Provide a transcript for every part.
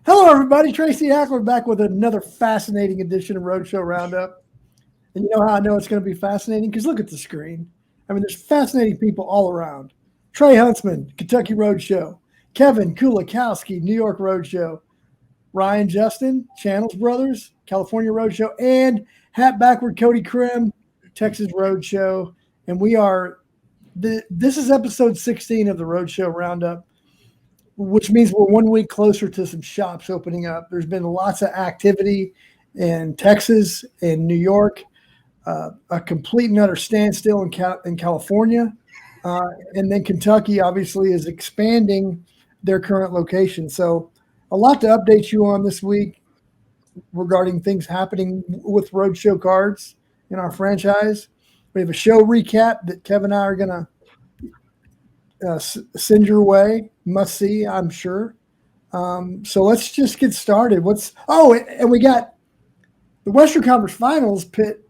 Hello, everybody. Tracy Hackler back with another fascinating edition of Roadshow Roundup. And you know how I know it's going to be fascinating? Because look at the screen. I mean, there's fascinating people all around. Trey Huntsman, Kentucky Roadshow. Kevin Kulikowski, New York Roadshow. Ryan Justin, Channels Brothers, California Roadshow. And hat backward Cody Krim, Texas Roadshow. And this is episode 16 of the Roadshow Roundup, which means we're 1 week closer to some shops opening up. There's been lots of activity in Texas and New York, a complete and utter standstill in California. And then Kentucky obviously is expanding their current location. So a lot to update you on this week regarding things happening with Roadshow cards in our franchise. We have a show recap that Kevin and I are going to send your way. Must see, I'm sure. So let's just get started. And we got the Western Conference Finals pit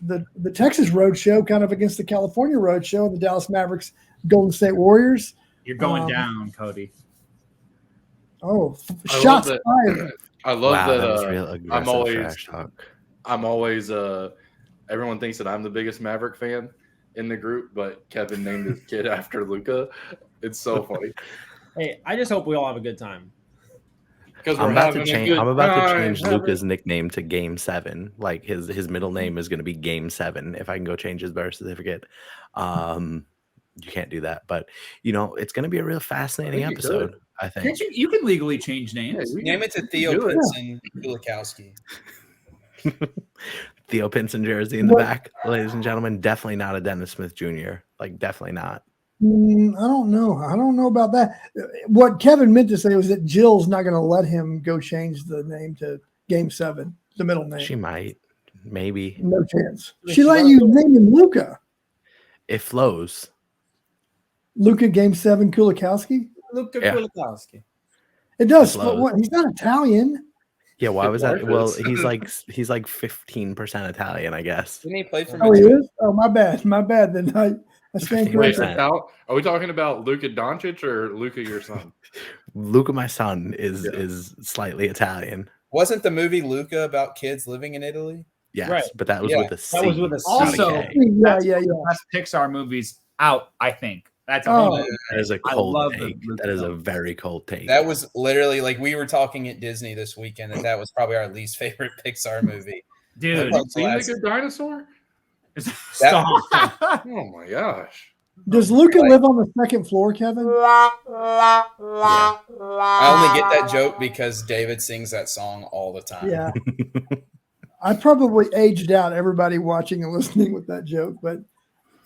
the Texas Roadshow kind of against the California Roadshow and the Dallas Mavericks Golden State Warriors. You're going down, Cody. Oh, shots fired. I love that. That was real aggressive trash talk. I'm always everyone thinks that I'm the biggest Maverick fan in the group, but Kevin named his kid after Luka. It's so funny. Hey, I just hope we all have a good time. I'm about to change Luka's nickname to Game 7. Like his middle name is going to be Game 7. If I can go change his birth certificate, you can't do that. But it's going to be a real fascinating episode. I think you can legally change names. Name it to Theo Pinson Kulikowski. Theo Pinson jersey in the back, ladies and gentlemen. Definitely not a Dennis Smith Jr. Like definitely not. I don't know. I don't know about that. What Kevin meant to say was that Jill's not going to let him go change the name to Game 7, the middle name. She might. Maybe. No chance. She let you name him Luka. It flows. Luka Game 7 Kulikowski? Luka Kulikowski. It does. What? He's not Italian. Yeah, why was that? Well, he's like 15% Italian, I guess. Didn't he play for he is? Oh, my bad. Then I stand corrected. Are we talking about Luka Doncic or Luka, your son? Luka, my son, is slightly Italian. Wasn't the movie Luka about kids living in Italy? Yes, right. But that was with a C. That was with a C. Also, that's the best Pixar movies out, I think. That's that is a cold take. That is a very cold take. That was literally like we were talking at Disney this weekend, and that was probably our least favorite Pixar movie. Dude, seen a good dinosaur? Stop. Oh my gosh. Does Luka live on the second floor, Kevin? Yeah. I only get that joke because David sings that song all the time. Yeah. I probably aged out everybody watching and listening with that joke, but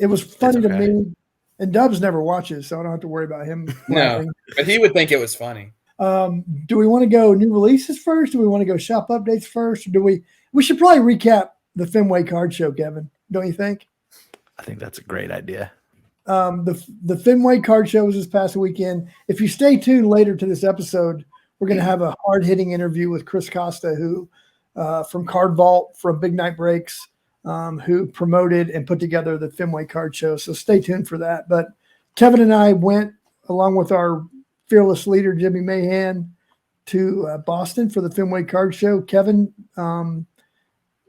it was funny to me. And Dubs never watches, so I don't have to worry about him. No, but he would think it was funny. Do we want to go new releases first? Do we want to go shop updates first? Or we should probably recap the Fenway Card Show, Kevin, don't you think? I think that's a great idea. The Fenway Card Show was this past weekend. If you stay tuned later to this episode, we're going to have a hard-hitting interview with Chris Costa, who from Card Vault, from Big Night Breaks, who promoted and put together the Fenway Card Show. So stay tuned for that. But Kevin and I went, along with our fearless leader, Jimmy Mahan, to Boston for the Fenway Card Show. Kevin,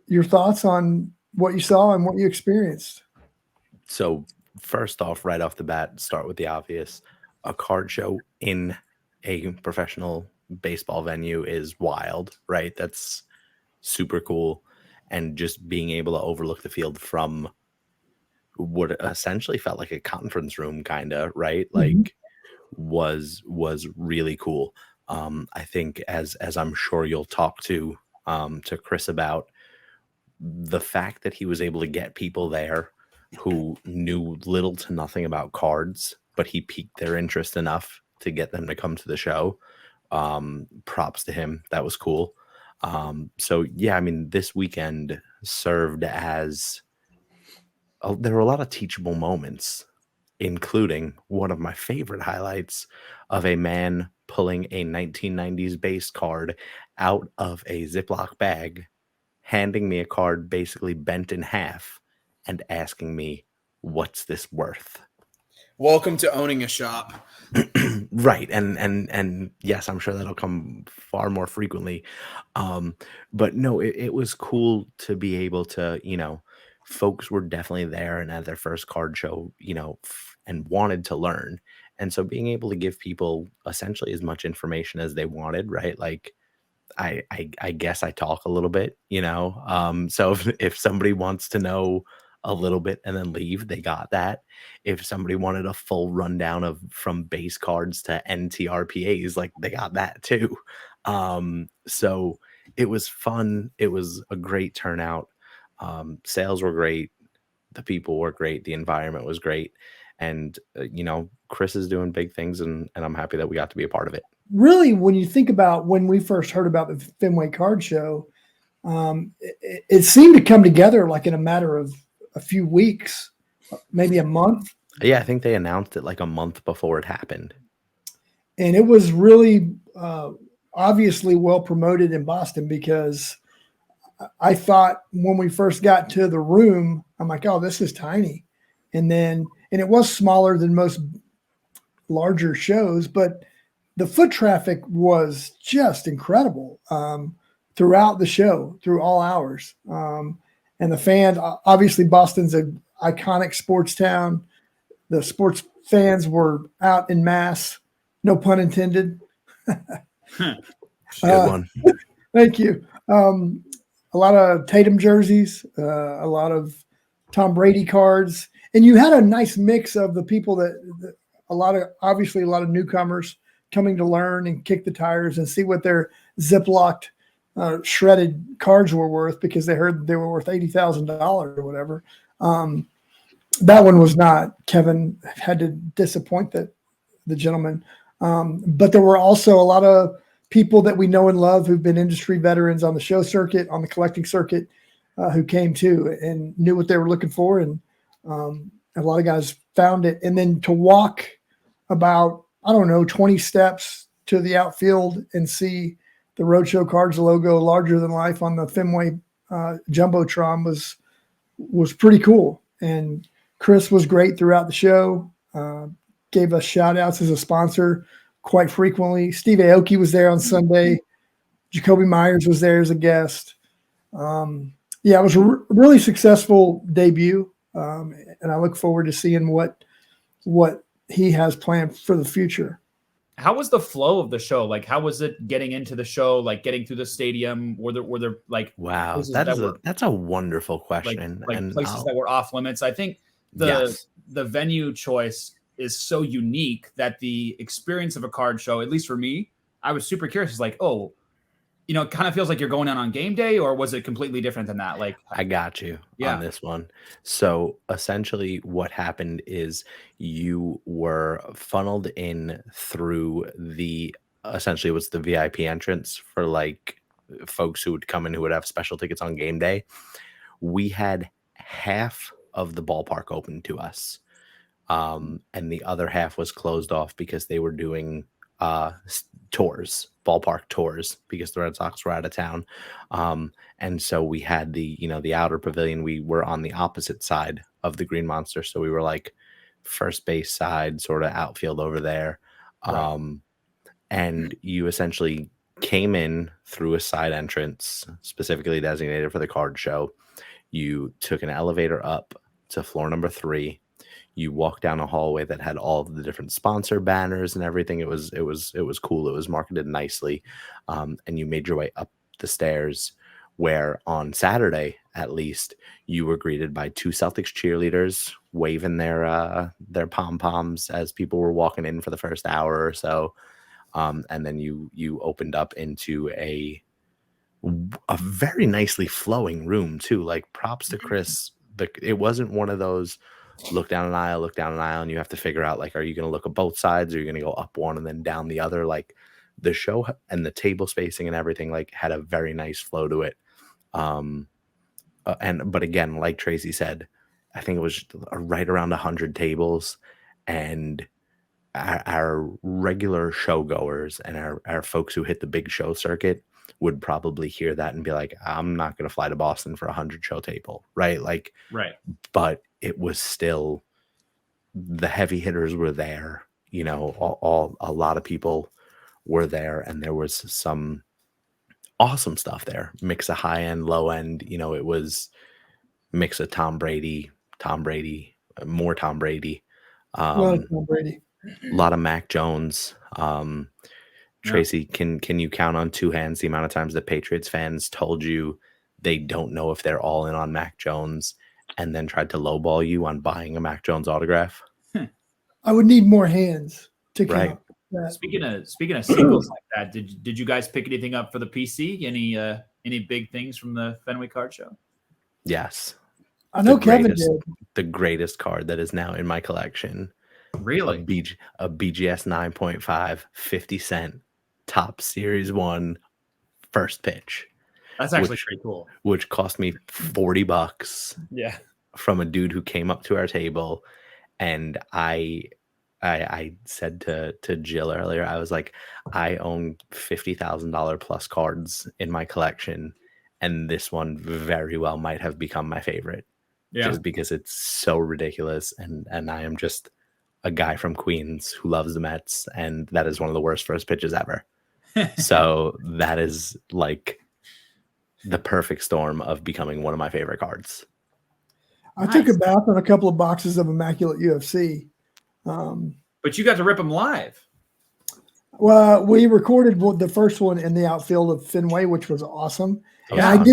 your thoughts on what you saw and what you experienced? So first off, right off the bat, start with the obvious. A card show in a professional baseball venue is wild, right? That's super cool. And just being able to overlook the field from what essentially felt like a conference room, kind of, right? Like was really cool. I think as I'm sure you'll talk to Chris about, the fact that he was able to get people there who knew little to nothing about cards, but he piqued their interest enough to get them to come to the show. Props to him. That was cool. So yeah, I mean, this weekend served as there were a lot of teachable moments, including one of my favorite highlights of a man pulling a 1990s base card out of a Ziploc bag, handing me a card basically bent in half and asking me, "What's this worth?" Welcome to owning a shop. Right. And yes, I'm sure that'll come far more frequently. But no, it was cool to be able to, folks were definitely there and at their first card show, and wanted to learn. And so being able to give people essentially as much information as they wanted, right? Like I guess I talk a little bit, So if somebody wants to know a little bit and then leave, they got that. If somebody wanted a full rundown of from base cards to NTRPAs, like they got that too. So it was fun. It was a great turnout. Sales were great. The people were great. The environment was great. And, Chris is doing big things and I'm happy that we got to be a part of it. Really, when you think about when we first heard about the Fenway Card Show, it seemed to come together like in a matter of a few weeks, maybe a month. Yeah, I think they announced it like a month before it happened. And it was really obviously well promoted in Boston, because I thought when we first got to the room, I'm like, oh, this is tiny. And it was smaller than most larger shows, but the foot traffic was just incredible throughout the show, through all hours. And the fans, obviously Boston's an iconic sports town. The sports fans were out in mass, no pun intended. Good one. Thank you. A lot of Tatum jerseys, a lot of Tom Brady cards. And you had a nice mix of the people that obviously a lot of newcomers coming to learn and kick the tires and see what their ziplocked shredded cards were worth, because they heard they were worth $80,000 or whatever. That one was not. Kevin had to disappoint the gentleman. But there were also a lot of people that we know and love who've been industry veterans on the show circuit, on the collecting circuit, who came too and knew what they were looking for. And a lot of guys found it. And then to walk about, 20 steps to the outfield and see the Roadshow Cards logo larger than life on the Fenway Jumbotron was pretty cool. And Chris was great throughout the show, gave us shout outs as a sponsor quite frequently. Steve Aoki was there on Sunday. Jacoby Myers was there as a guest. It was a really successful debut. And I look forward to seeing what he has planned for the future. How was the flow of the show? Like, how was it getting into the show? Like getting through the stadium? Were there like, wow, that's a wonderful question. Like and places that were off limits. I think the venue choice is so unique that the experience of a card show, at least for me, I was super curious. It's like, oh, it kind of feels like you're going on game day, or was it completely different than that? Like, I got you on this one. So essentially what happened is you were funneled in through essentially it was the VIP entrance for like folks who would come in who would have special tickets on game day. We had half of the ballpark open to us. And the other half was closed off because they were doing ballpark tours, because the Red Sox were out of town. And so we had the outer pavilion. We were on the opposite side of the Green Monster. So we were like first base side, sort of outfield over there. Right. And you essentially came in through a side entrance specifically designated for the card show. You took an elevator up to floor number 3. You walk down a hallway that had all of the different sponsor banners and everything. It was cool. It was marketed nicely. And you made your way up the stairs, where on Saturday, at least, you were greeted by 2 Celtics cheerleaders waving their pom-poms as people were walking in for the first hour or so. And then you opened up into a very nicely flowing room too. Like, props to Chris. It wasn't one of those look down an aisle, and you have to figure out, like, are you going to look at both sides, or are you going to go up one and then down the other? Like, the show and the table spacing and everything, like, had a very nice flow to it. But again, like Tracy said, I think it was right around 100 tables, and our regular show goers and our folks who hit the big show circuit would probably hear that and be like, I'm not going to fly to Boston for 100 show table. Right. Like, right. But it was still the heavy hitters were there. You know, all a lot of people were there, and there was some awesome stuff there. Mix of high end, low end. You know, it was mix of Tom Brady, more Tom Brady. Well, Tom Brady. A lot of Mac Jones. Tracy, can you count on two hands the amount of times the Patriots fans told you they don't know if they're all in on Mac Jones and then tried to lowball you on buying a Mac Jones autograph? I would need more hands to count. Right. That. Speaking of singles like that, did you guys pick anything up for the PC? Any big things from the Fenway Card Show? Yes. I know Kevin did. The greatest card that is now in my collection. Really? A BGS 9.5 50-cent top series 1 first pitch. That's actually pretty cool. Which cost me $40. Yeah. From a dude who came up to our table, and I said to Jill earlier, I was like, I own $50,000 plus cards in my collection, and this one very well might have become my favorite. Just because it's so ridiculous, and I am just a guy from Queens who loves the Mets, and that is one of the worst first pitches ever. So that is like the perfect storm of becoming one of my favorite cards. I took a bath on a couple of boxes of Immaculate UFC. But you got to rip them live. Well, we recorded the first one in the outfield of Fenway, which was awesome. Yeah.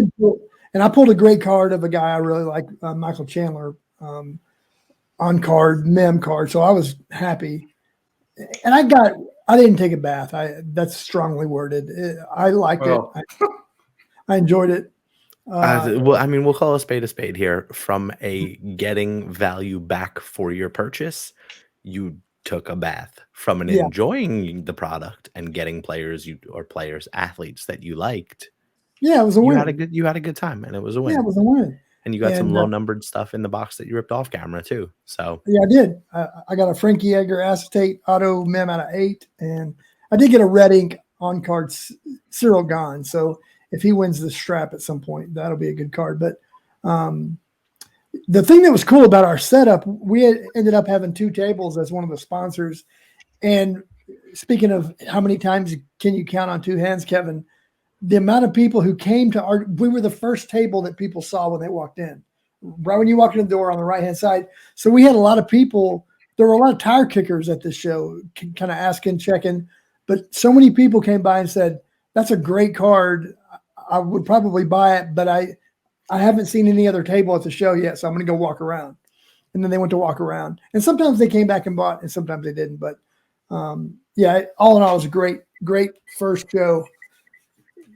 And I pulled a great card of a guy I really like, Michael Chandler, on card, mem card. So I was happy. And I didn't take a bath. That's strongly worded. I liked it. I enjoyed it. Well, I mean, we'll call a spade here. From a getting value back for your purchase, you took a bath. From an enjoying the product and getting athletes that you liked. Yeah, it was a win. You had a good time, and it was a win. Yeah, it was a win. And you got some low numbered stuff in the box that you ripped off camera too. So yeah, I did. I got a Frankie Edgar acetate auto mem out of 8, and I did get a red ink on card Cyril Gahn. So if he wins the strap at some point, that'll be a good card. But the thing that was cool about our setup, we ended up having 2 tables as one of the sponsors. And speaking of how many times can you count on 2 hands, Kevin, the amount of people who came to we were the first table that people saw when they walked in, right when you walk in the door on the right-hand side. So we had a lot of people. There were a lot of tire kickers at this show, kind of asking, checking, but so many people came by and said, that's a great card. I would probably buy it, but I haven't seen any other table at the show yet, so I'm going to go walk around. And then they went to walk around. And sometimes they came back and bought, and sometimes they didn't. But, all in all, it was a great first show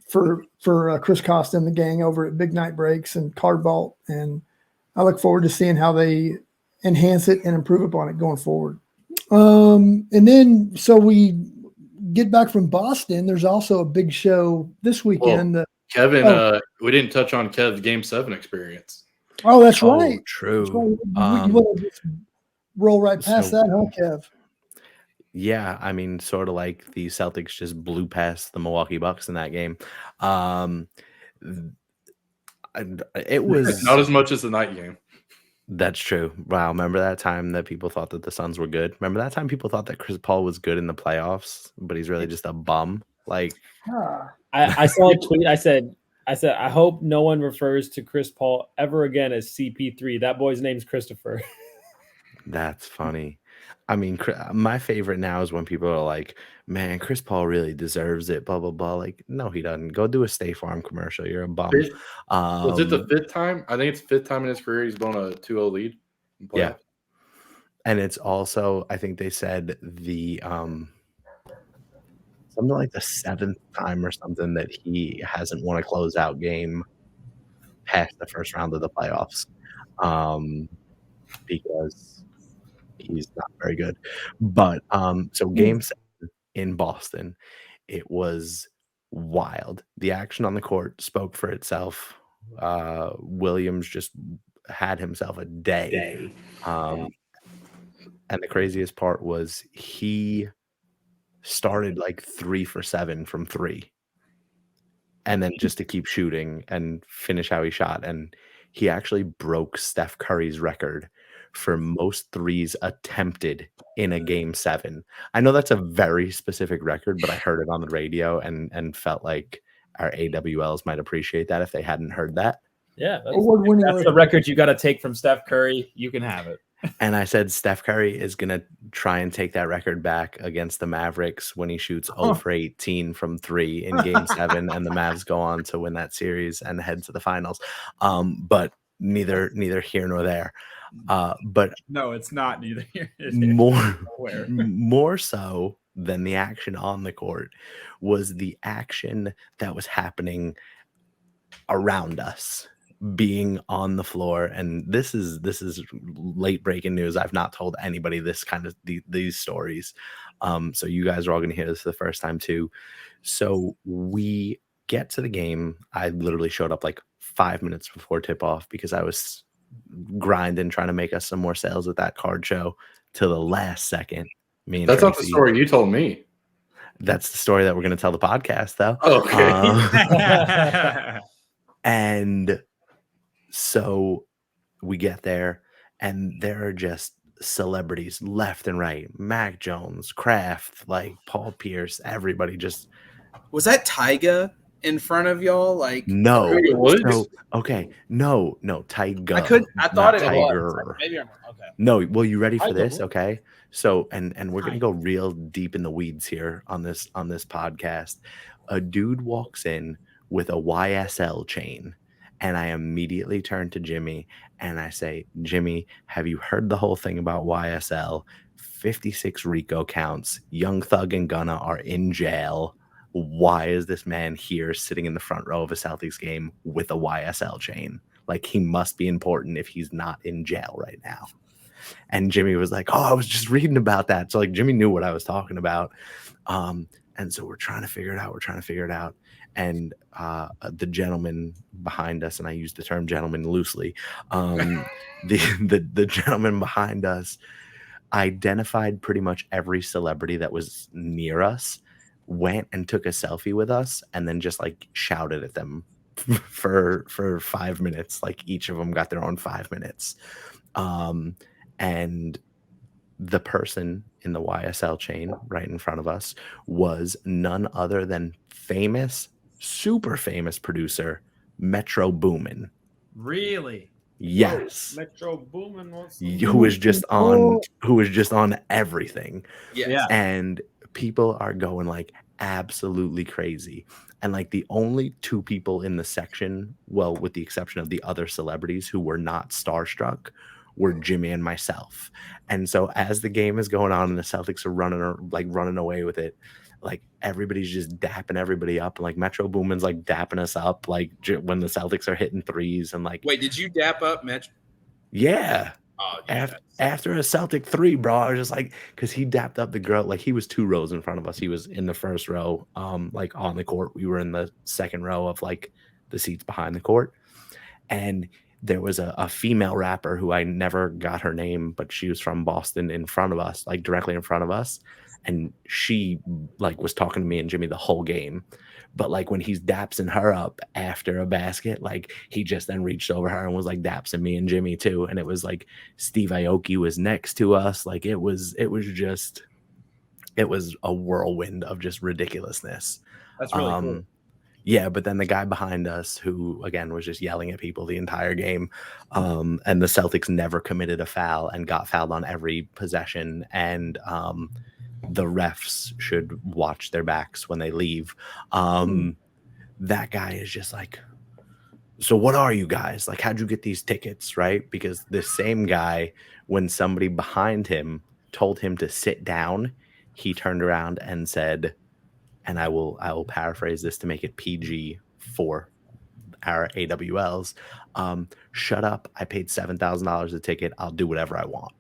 for Chris Costa and the gang over at Big Night Breaks and Card Vault. And I look forward to seeing how they enhance it and improve upon it going forward. And then, so we get back from Boston. There's also a big show this weekend. Well, Kevin, we didn't touch on Kev's Game 7 experience. Oh, that's right. True. That's right. We just roll right past that, huh, Kev? Yeah, I mean, sort of like the Celtics just blew past the Milwaukee Bucks in that game. It was not as much as the night game. That's true. Wow, remember that time that people thought that the Suns were good? Remember that time people thought that Chris Paul was good in the playoffs, but he's really just a bum? Like, I saw a tweet. I said, I hope no one refers to Chris Paul ever again as CP3. That boy's name's Christopher. That's funny. I mean, my favorite now is when people are like, man, Chris Paul really deserves it, blah, blah, blah. Like, no, he doesn't. Go do a State Farm commercial. You're a bum. Was it the 5th time? I think it's 5th time in his career he's blown a 2-0 lead. Yeah. And it's also, I think they said the something like the 7th time or something that he hasn't won a closeout game past the first round of the playoffs, because he's not very good. But so Game 7 in Boston, it was wild. The action on the court spoke for itself. Williams just had himself a day. And the craziest part was he started like 3 for 7 from 3. And then just to keep shooting and finish how he shot. And he actually broke Steph Curry's record for most threes attempted in a game 7. I know that's a very specific record, but I heard it on the radio and felt like our AWLs might appreciate that if they hadn't heard that. Yeah, Award-winning That's the record you got to take from Steph Curry. You can have it. And I said Steph Curry is going to try and take that record back against the Mavericks when he shoots 0 for 18 from 3 in game 7, and the Mavs go on to win that series and head to the finals. But neither here nor there. But no, it's not neither here. More so than the action on the court was the action that was happening around us, being on the floor. And this is late breaking news. I've not told anybody this kind of these stories. So you guys are all going to hear this for the first time too. So we get to the game. I literally showed up like 5 minutes before tip off because I was grinding, trying to make us some more sales at that card show till the last second. That's not the story you told me. That's the story that we're going to tell the podcast though. Okay. And so we get there, and there are just celebrities left and right. Mac Jones, Kraft, like Paul Pierce, everybody just. Was that Tyga in front of y'all? Like no. So, okay. No, Tyga. I thought it Tiger. was. Maybe I'm okay. No, well, you ready for this? Okay. So and we're gonna go real deep in the weeds here on this podcast. A dude walks in with a YSL chain. And I immediately turn to Jimmy and I say, Jimmy, have you heard the whole thing about YSL? 56 RICO counts. Young Thug and Gunna are in jail. Why is this man here sitting in the front row of a Celtics game with a YSL chain? Like, he must be important if he's not in jail right now. And Jimmy was like, oh, I was just reading about that. So like Jimmy knew what I was talking about. And so we're trying to figure it out. And the gentleman behind us, and I use the term gentleman loosely, the gentleman behind us identified pretty much every celebrity that was near us, went and took a selfie with us, and then just like shouted at them for 5 minutes. Like each of them got their own 5 minutes. And the person in the YSL chain right in front of us was none other than super famous producer Metro Boomin. Really? Yes. Metro Boomin was who was just on everything. Yeah. And people are going like absolutely crazy. And like the only two people in the section, well, with the exception of the other celebrities who were not starstruck, were Jimmy and myself. And so as the game is going on and the Celtics are running away with it, like everybody's just dapping everybody up, and like Metro Boomin's like dapping us up like when the Celtics are hitting threes. And like, wait, did you dap up Metro? Yeah. Oh, yeah. After a Celtic 3, bro, I was just like, because he dapped up the girl, like he was 2 rows in front of us. He was in the first row, like on the court. We were in the second row of like the seats behind the court, and there was a female rapper who I never got her name, but she was from Boston in front of us, like directly in front of us. And she like was talking to me and Jimmy the whole game. But like when he's dapsing her up after a basket, like he just then reached over her and was like dapsing me and Jimmy too. And it was like Steve Aoki was next to us. Like it was a whirlwind of just ridiculousness. That's really cool. Yeah, but then the guy behind us, who again was just yelling at people the entire game, and the Celtics never committed a foul and got fouled on every possession, and the refs should watch their backs when they leave. That guy is just like, so what are you guys? Like, how'd you get these tickets, right? Because the same guy, when somebody behind him told him to sit down, he turned around and said, and I will paraphrase this to make it PG for our AWLs. Shut up. I paid $7,000 a ticket. I'll do whatever I want,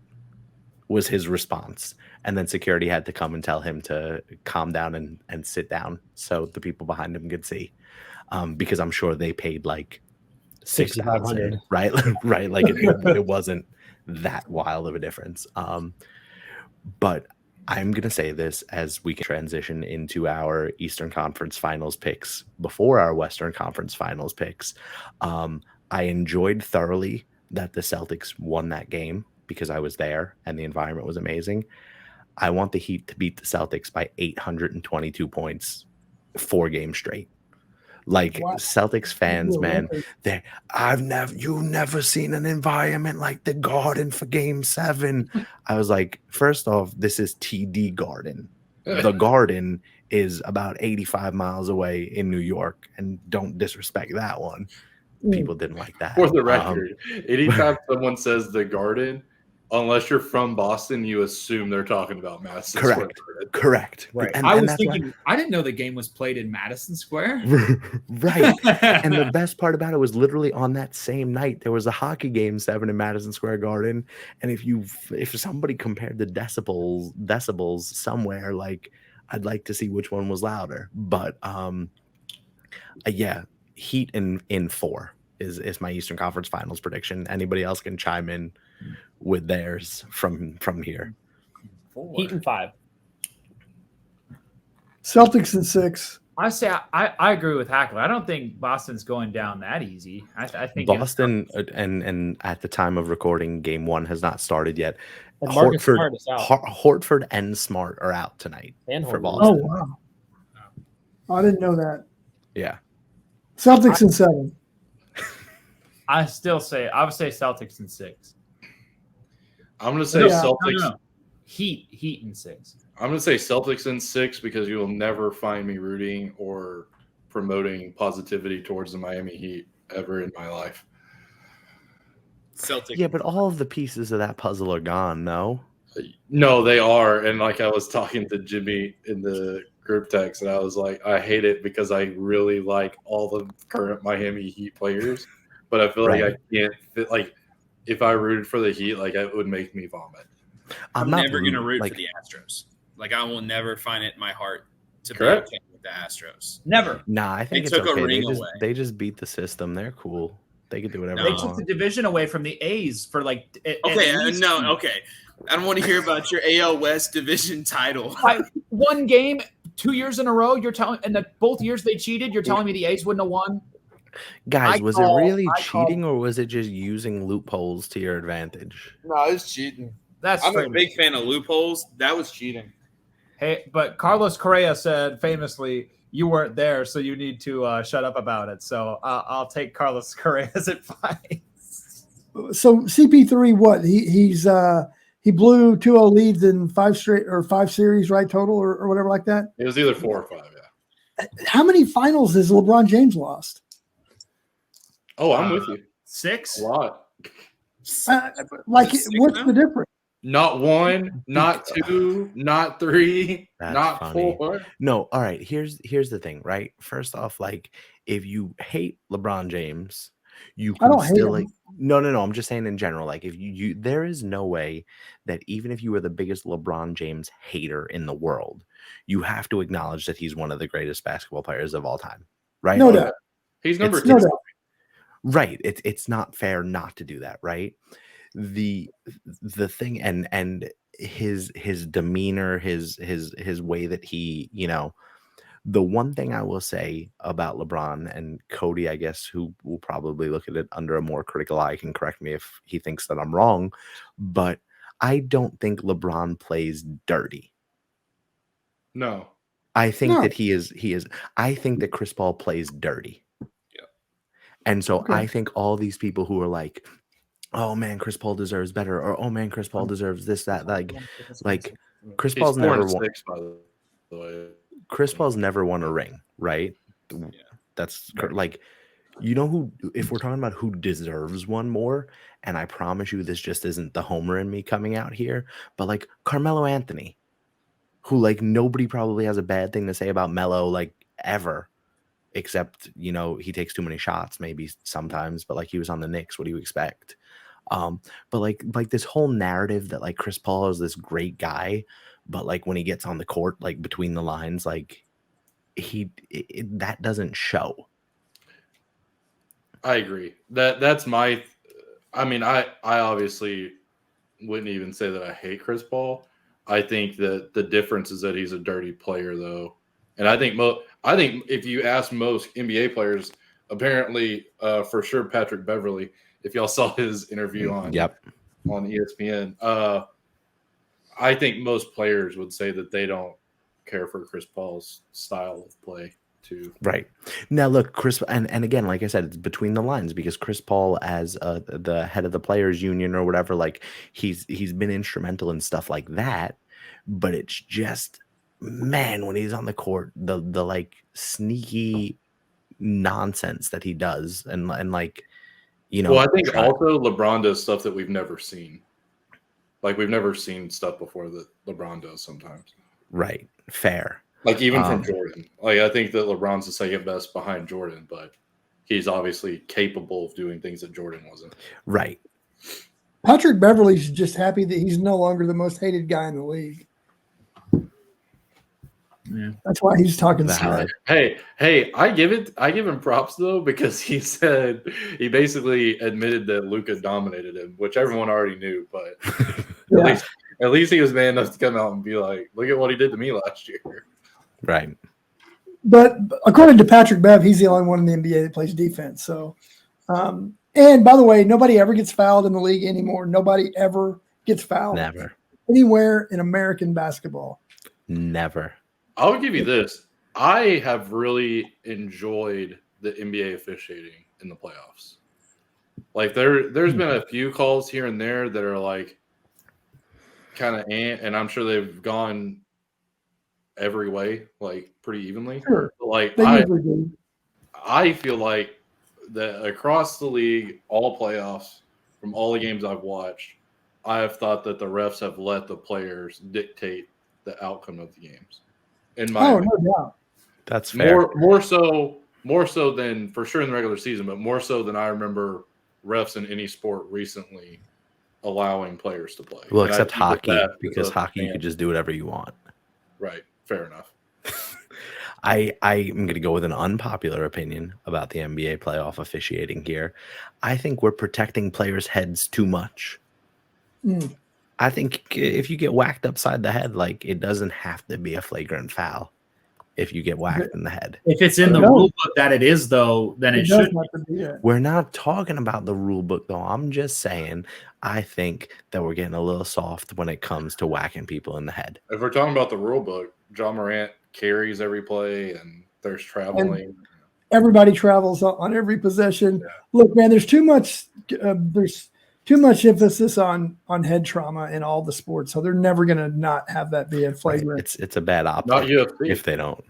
was his response. And then security had to come and tell him to calm down and sit down so the people behind him could see. Because I'm sure they paid like $6,500, right? Right. Like it wasn't that wild of a difference. But I'm going to say this as we can transition into our Eastern Conference Finals picks before our Western Conference Finals picks. I enjoyed thoroughly that the Celtics won that game because I was there and the environment was amazing. I want the Heat to beat the Celtics by 822 points 4 games straight. Like Wow. Celtics fans, Ooh, man, record. you've never seen an environment like the Garden for Game 7. I was like, first off, this is TD Garden. The Garden is about 85 miles away in New York, and don't disrespect that one. People didn't like that. For the record, anytime someone says the Garden, unless you're from Boston, you assume they're talking about Madison Square Garden. Correct. Right. I was thinking, I didn't know the game was played in Madison Square. Right. And the best part about it was literally on that same night, there was a hockey game 7 in Madison Square Garden. And if somebody compared the decibels somewhere, like, I'd like to see which one was louder. But yeah, Heat in 4 is my Eastern Conference Finals prediction. Anybody else can chime in with theirs from here. Heat in 5. Celtics in 6. I say I agree with Hackler. I don't think Boston's going down that easy. I think Boston and at the time of recording, Game 1 has not started yet. And Marcus Smart is out. Hortford and Smart are out tonight And for Horford. Boston. Oh, wow. I didn't know that. Yeah. Celtics in 7. I would say Celtics in 6. I'm going to say Yeah. Celtics. No. Heat in 6. I'm going to say Celtics in 6 because you will never find me rooting or promoting positivity towards the Miami Heat ever in my life. Celtic. Yeah, but all of the pieces of that puzzle are gone, no? No, they are. And like I was talking to Jimmy in the group text, and I was like, I hate it because I really like all the current Miami Heat players, but I feel like I can't fit. Like, if I rooted for the Heat, like, it would make me vomit. I'm never going to root for the Astros. Like, I will never find it in my heart to be okay with the Astros. Never. Nah, I think They it's took a okay. ring away. They just beat the system. They're cool. They can do whatever They they took want. the division away from the A's for like. Okay, okay. I don't want to hear about your AL West division title. One game, 2 years in a row. You're telling, and that both years they cheated. You're telling me the A's wouldn't have won. Guys, was it really cheating or was it just using loopholes to your advantage? No, it's cheating. I'm a big fan of loopholes. That was cheating. Hey, but Carlos Correa said famously, "You weren't there, so you need to shut up about it." So I'll take Carlos Correa's advice. So CP3, what he blew 2-0 leads in 5 series, right? Total or whatever like that. It was either 4 or 5. Yeah. How many finals has LeBron James lost? Oh, I'm with you. 6. A lot. What's the difference? Not 1, not 2, not 3, That's not funny. 4. No, all right. Here's the thing, right? First off, like, if you hate LeBron James, you can still like no. I'm just saying in general, like, if you there is no way that even if you were the biggest LeBron James hater in the world, you have to acknowledge that he's one of the greatest basketball players of all time, right? No doubt. He's number 2. No doubt. Right. It's not fair not to do that, right? The thing and his demeanor, his way that he, the one thing I will say about LeBron, and Cody, I guess, who will probably look at it under a more critical eye, can correct me if he thinks that I'm wrong, but I don't think LeBron plays dirty. No. I think that he is. I think that Chris Paul plays dirty. Yeah. And so I think all these people who are like, oh man, Chris Paul deserves better, or oh man, Chris Paul deserves this, that, like Chris Paul's never won. 6, by the way. Chris Paul's never won a ring, right? Yeah. That's like, who, if we're talking about who deserves one more, and I promise you this just isn't the homer in me coming out here, but like Carmelo Anthony, who like nobody probably has a bad thing to say about Melo like ever, except, he takes too many shots maybe sometimes, but like he was on the Knicks, what do you expect? But like this whole narrative that like Chris Paul is this great guy, but like when he gets on the court, like between the lines, like that doesn't show. I agree. That's my. I mean, I obviously wouldn't even say that I hate Chris Paul. I think that the difference is that he's a dirty player, though, and I think if you ask most NBA players, apparently for sure Patrick Beverley, if y'all saw his interview on on ESPN. I think most players would say that they don't care for Chris Paul's style of play too. Right. Now, look, Chris, and again, like I said, it's between the lines because Chris Paul, as the head of the players union or whatever, like he's been instrumental in stuff like that. But it's just, man, when he's on the court, the like sneaky nonsense that he does, and like, you know. Well, I think also LeBron does stuff that we've never seen. Like we've never seen stuff before that LeBron does sometimes. Right. Fair. Like even from Jordan. Like I think that LeBron's the second best behind Jordan, but he's obviously capable of doing things that Jordan wasn't. Right. Patrick Beverley's just happy that he's no longer the most hated guy in the league. Yeah. That's why he's talking smack. Hey, I give him props though, because he said he basically admitted that Luka dominated him, which everyone already knew, but at least he was man enough to come out and be like, look at what he did to me last year. Right. But according to Patrick Bev, he's the only one in the NBA that plays defense. So, and by the way, nobody ever gets fouled in the league anymore. Nobody ever gets fouled. Never. Anywhere in American basketball. Never. I'll give you this. I have really enjoyed the NBA officiating in the playoffs. Like there's been a few calls here and there that are like kind of and I'm sure they've gone every way, like pretty evenly. Sure. But like I feel like that across the league, all playoffs, from all the games I've watched, I have thought that the refs have let the players dictate the outcome of the games. In my opinion. No doubt. That's fair. More so than for sure in the regular season, but more so than I remember refs in any sport recently allowing players to play. Well, And except hockey, because of hockey you could just do whatever you want. Right. Fair enough. I'm going to go with an unpopular opinion about the NBA playoff officiating here. I think we're protecting players' heads too much. I think if you get whacked upside the head, like it doesn't have to be a flagrant foul if you get whacked in the head. If it's in the rule book that it is, though, then it should. We're not talking about the rule book, though. I'm just saying I think that we're getting a little soft when it comes to whacking people in the head. If we're talking about the rule book, John Morant carries every play and there's traveling. And everybody travels on every possession. Yeah. Look, man, there's too much emphasis on head trauma in all the sports, so they're never going to not have that be a flagrant. Right. It's a bad option. Not UFC. If they don't.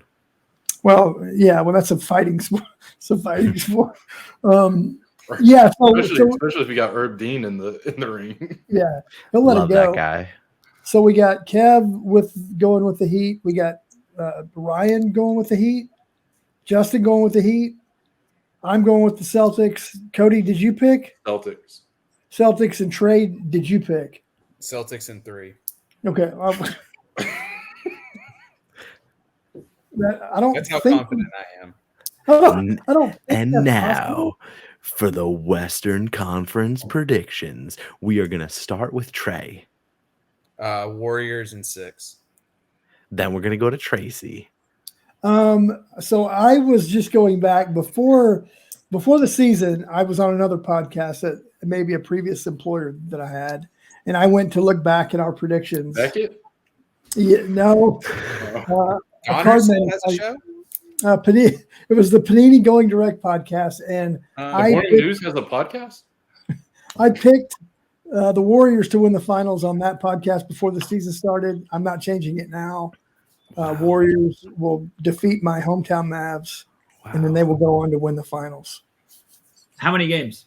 Well, yeah, that's a fighting sport. It's a fighting sport. Yeah, especially if you got Herb Dean in the ring. Yeah, he'll let Love it go. That guy. So we got Kev going with the Heat. We got Ryan going with the Heat. Justin going with the Heat. I'm going with the Celtics. Cody, did you pick? Celtics and Trey, did you pick? Celtics in 3. Okay. I don't. That's how confident I am. I don't. And now for the Western Conference predictions, we are going to start with Trey. Warriors in 6. Then we're going to go to Tracy. So I was just going back before the season. I was on another podcast that maybe a previous employer that I had, and I went to look back at our predictions. Beckett? Yeah, no. Connor still has a show? Panini, it was the Panini Going Direct podcast, and Morning News has a podcast. I picked the Warriors to win the finals on that podcast before the season started. I'm not changing it now. Warriors will defeat my hometown Mavs, and then they will go on to win the finals. How many games?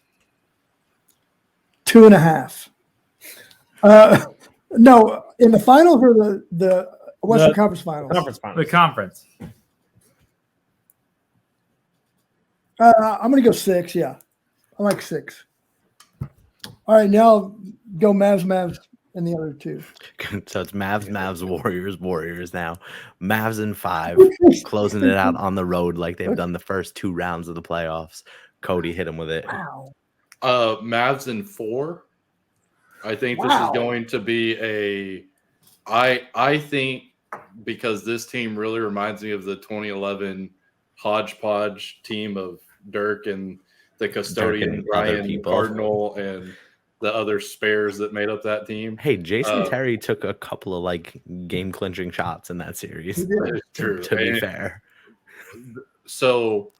2.5. No, in the final for the Western Conference Finals. The conference. I'm going to go 6. Yeah, I like 6. All right, now go Mavs, and the other 2. So it's Mavs, Warriors now. Mavs in 5, closing it out on the road like they've done the first 2 rounds of the playoffs. Cody hit him with it. Wow. Mavs in 4. I think this is going to be I think because this team really reminds me of the 2011 hodgepodge team of Dirk and the custodian, Brian Cardinal, and the other spares that made up that team. Hey, Jason Terry took a couple of like game clinching shots in that series. That is true. To be fair. So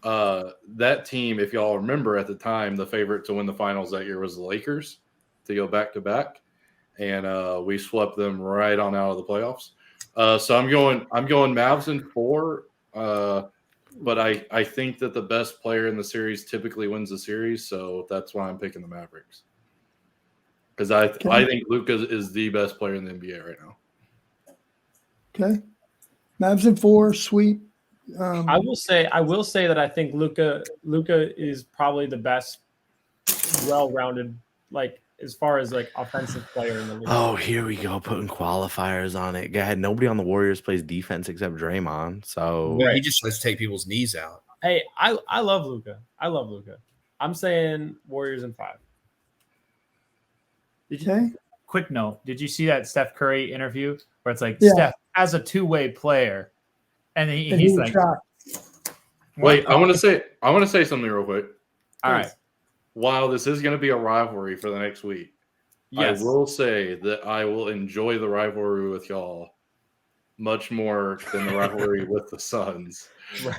that team, if y'all remember at the time, the favorite to win the finals that year was the Lakers to go back to back, and we swept them right on out of the playoffs. So I'm going Mavs in 4, but I think that the best player in the series typically wins the series, so that's why I'm picking the Mavericks. Because I think Luka is the best player in the NBA right now. Okay, Mavs in 4, sweep. I will say that I think Luka is probably the best, well-rounded, like as far as like offensive player in the league. Oh, here we go, putting qualifiers on it. Go ahead. Nobody on the Warriors plays defense except Draymond. So Yeah, he just likes to take people's knees out. Hey, I love Luka. I'm saying Warriors in 5. Okay. Quick note: did you see that Steph Curry interview where it's like Yeah. Steph as a two-way player, and And he's he like, shocked. Wait, I want to say something real quick. all right, While this is going to be a rivalry for the next week, yes, I will say that I will enjoy the rivalry with y'all much more than the rivalry with the Suns.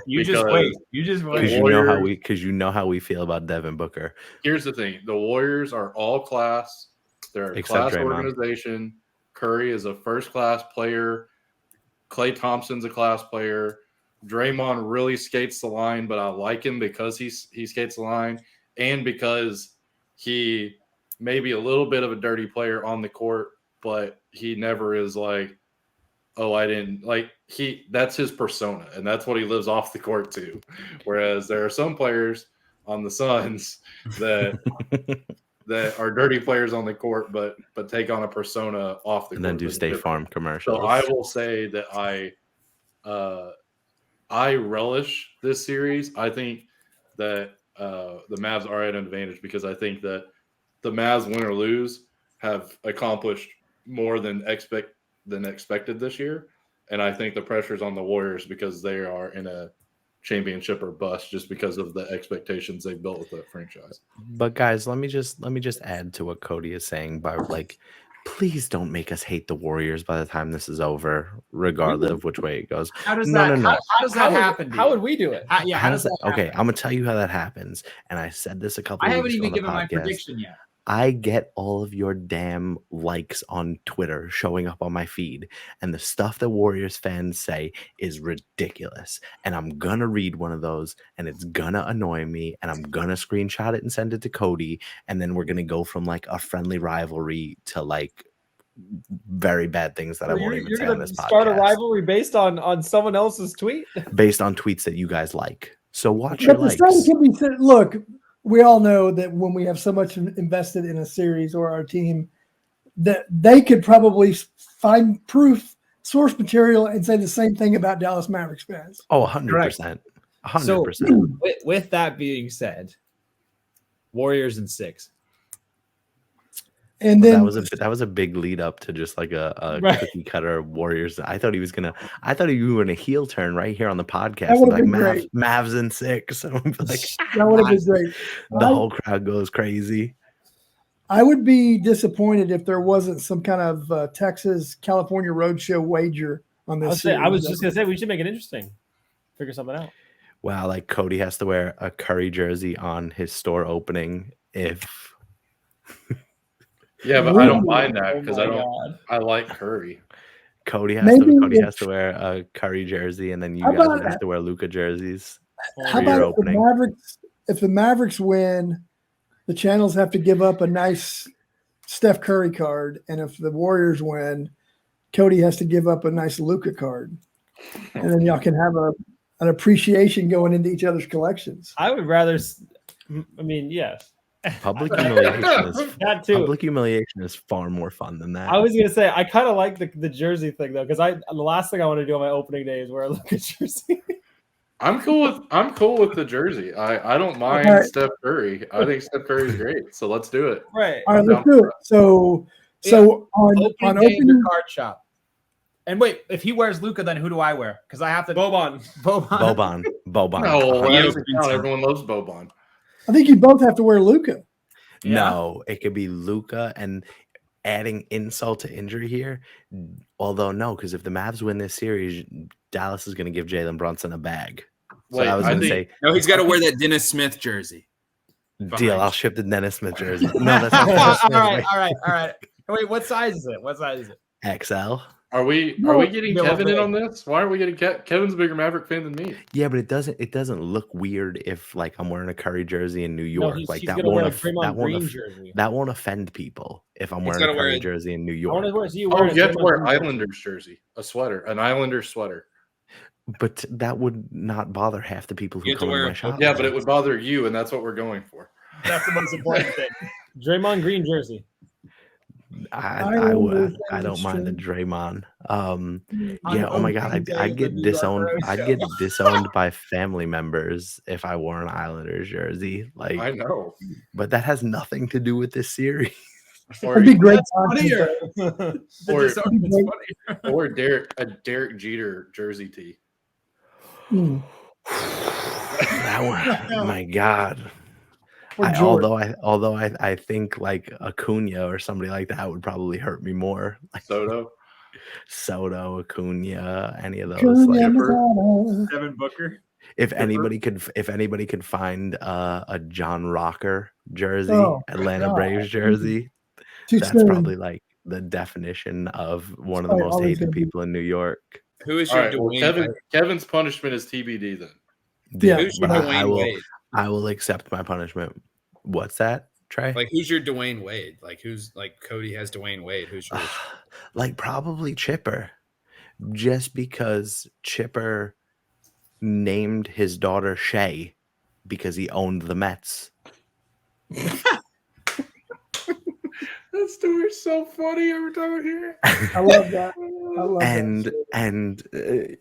you just wait. because Warriors- you know how we feel about Devin Booker. Here's the thing: the Warriors are all class. They're a Except class Draymond. organization. Curry is a first-class player. Klay Thompson's a class player. Draymond really skates the line, but I like him because he skates the line and because he may be a little bit of a dirty player on the court, but he never is like, oh, I didn't like that's his persona, and that's what he lives off the court to. Whereas there are some players on the Suns that are dirty players on the court, but take on a persona off the court. And then do State Farm commercials. So I will say that I relish this series. I think that the Mavs are at an advantage because I think that the Mavs, win or lose, have accomplished more than expected this year. And I think the pressure's on the Warriors because they are in a championship or bust just because of the expectations they've built with that franchise. But guys, let me just add to what Cody is saying by like, please don't make us hate the Warriors by the time this is over, regardless of which way it goes. how does No, that no, no. How does that happen? How would we do it? How does that? Okay, happen? I'm gonna tell you how that happens. And I said this a couple. I of haven't weeks ago even on the given my podcast. prediction yet. I get all of your damn likes on Twitter showing up on my feed, and the stuff that Warriors fans say is ridiculous. And I'm gonna read one of those, and it's gonna annoy me, and I'm gonna screenshot it and send it to Cody, and then we're gonna go from like a friendly rivalry to like very bad things that I won't even say on this podcast. Start a rivalry based on someone else's tweet. Based on tweets that you guys like. So watch But your the same likes. can be said. Look, we all know that when we have so much invested in a series or our team, that they could probably find proof, source material, and say the same thing about Dallas Mavericks fans. Oh, 100%. 100%. So, with that being said, Warriors in 6. And then that was a big lead up to just like a Right. cookie cutter Warriors. I thought he was gonna heel turn right here on the podcast. That would've Like been great. Mavs in 6. So I'm like, that would have been great. the whole crowd goes crazy. I would be disappointed if there wasn't some kind of Texas California Roadshow wager on this. I was just gonna say we should make it interesting. Figure something out. Wow, like Cody has to wear a Curry jersey on his store opening if Yeah, but I don't mind that Oh because my I don't. God. I like Curry. Cody has to wear a Curry jersey, and then you How guys about- have to wear Luka jerseys. How for your about opening. if the Mavericks win, the channels have to give up a nice Steph Curry card, and if the Warriors win, Cody has to give up a nice Luka card, and then y'all can have an appreciation going into each other's collections. I would rather. I mean, yes, Public humiliation is that too. public humiliation is far more fun than that. I was gonna say I kind of like the jersey thing though, because the last thing I want to do on my opening day is wear a Luka jersey. I'm cool with the jersey. I don't mind All right. Steph Curry. I think Steph Curry's great. So let's do it. Right. All right, let's do it. So on Opening day in the card shop. And wait, if he wears Luka, then who do I wear? Because I have to. Boban. Boban. No, Yeah, that doesn't count. Everyone loves Boban. I think you both have to wear Luka. No, it could be Luka, and adding insult to injury here. Although no, because if the Mavs win this series, Dallas is going to give Jalen Brunson a bag. So Wait, I was going to say, No, he's got to wear that Dennis Smith jersey. deal. I'll ship the Dennis Smith jersey. No, that's not Dennis Smith. All right. Wait, what size is it? XL. Are we getting Kevin in on this? Why aren't we getting Kevin's a bigger Maverick fan than me? Yeah, but it doesn't look weird if like I'm wearing a Curry jersey in New York. he's Like gonna wear a Draymond Green jersey. that won't offend people if I'm wearing a Curry jersey in New York. You have to wear Islanders jersey, a sweater, an Islanders sweater. But that would not bother half the people who come to my shop. Yeah, but it would bother you, and that's what we're going for. That's the most important thing. Draymond Green jersey. I don't mind the Draymond. Yeah. Oh my God. I'd get disowned. I'd get disowned by family members if I wore an Islanders jersey. Like I know, but that has nothing to do with this series. It'd be great. Or a Derek Jeter jersey tee. That one. Oh my God. Although I think like Acuna or somebody like that would probably hurt me more. Like Soto, Acuna, any of those. Devin Booker. If anybody could find a John Rocker jersey, Atlanta Braves jersey, that's probably like the definition of one of the most hated people in New York. Who is your Dwayne? Kevin's punishment is TBD then. Yeah, who's your Dwayne Wade? I will accept my punishment. What's that, Trey? Like, who's your Dwayne Wade? Like, who's like Cody has Dwayne Wade? Who's yours? Like probably Chipper, just because Chipper named his daughter Shay because he owned the Mets. That story's so funny every time I hear it. I love that.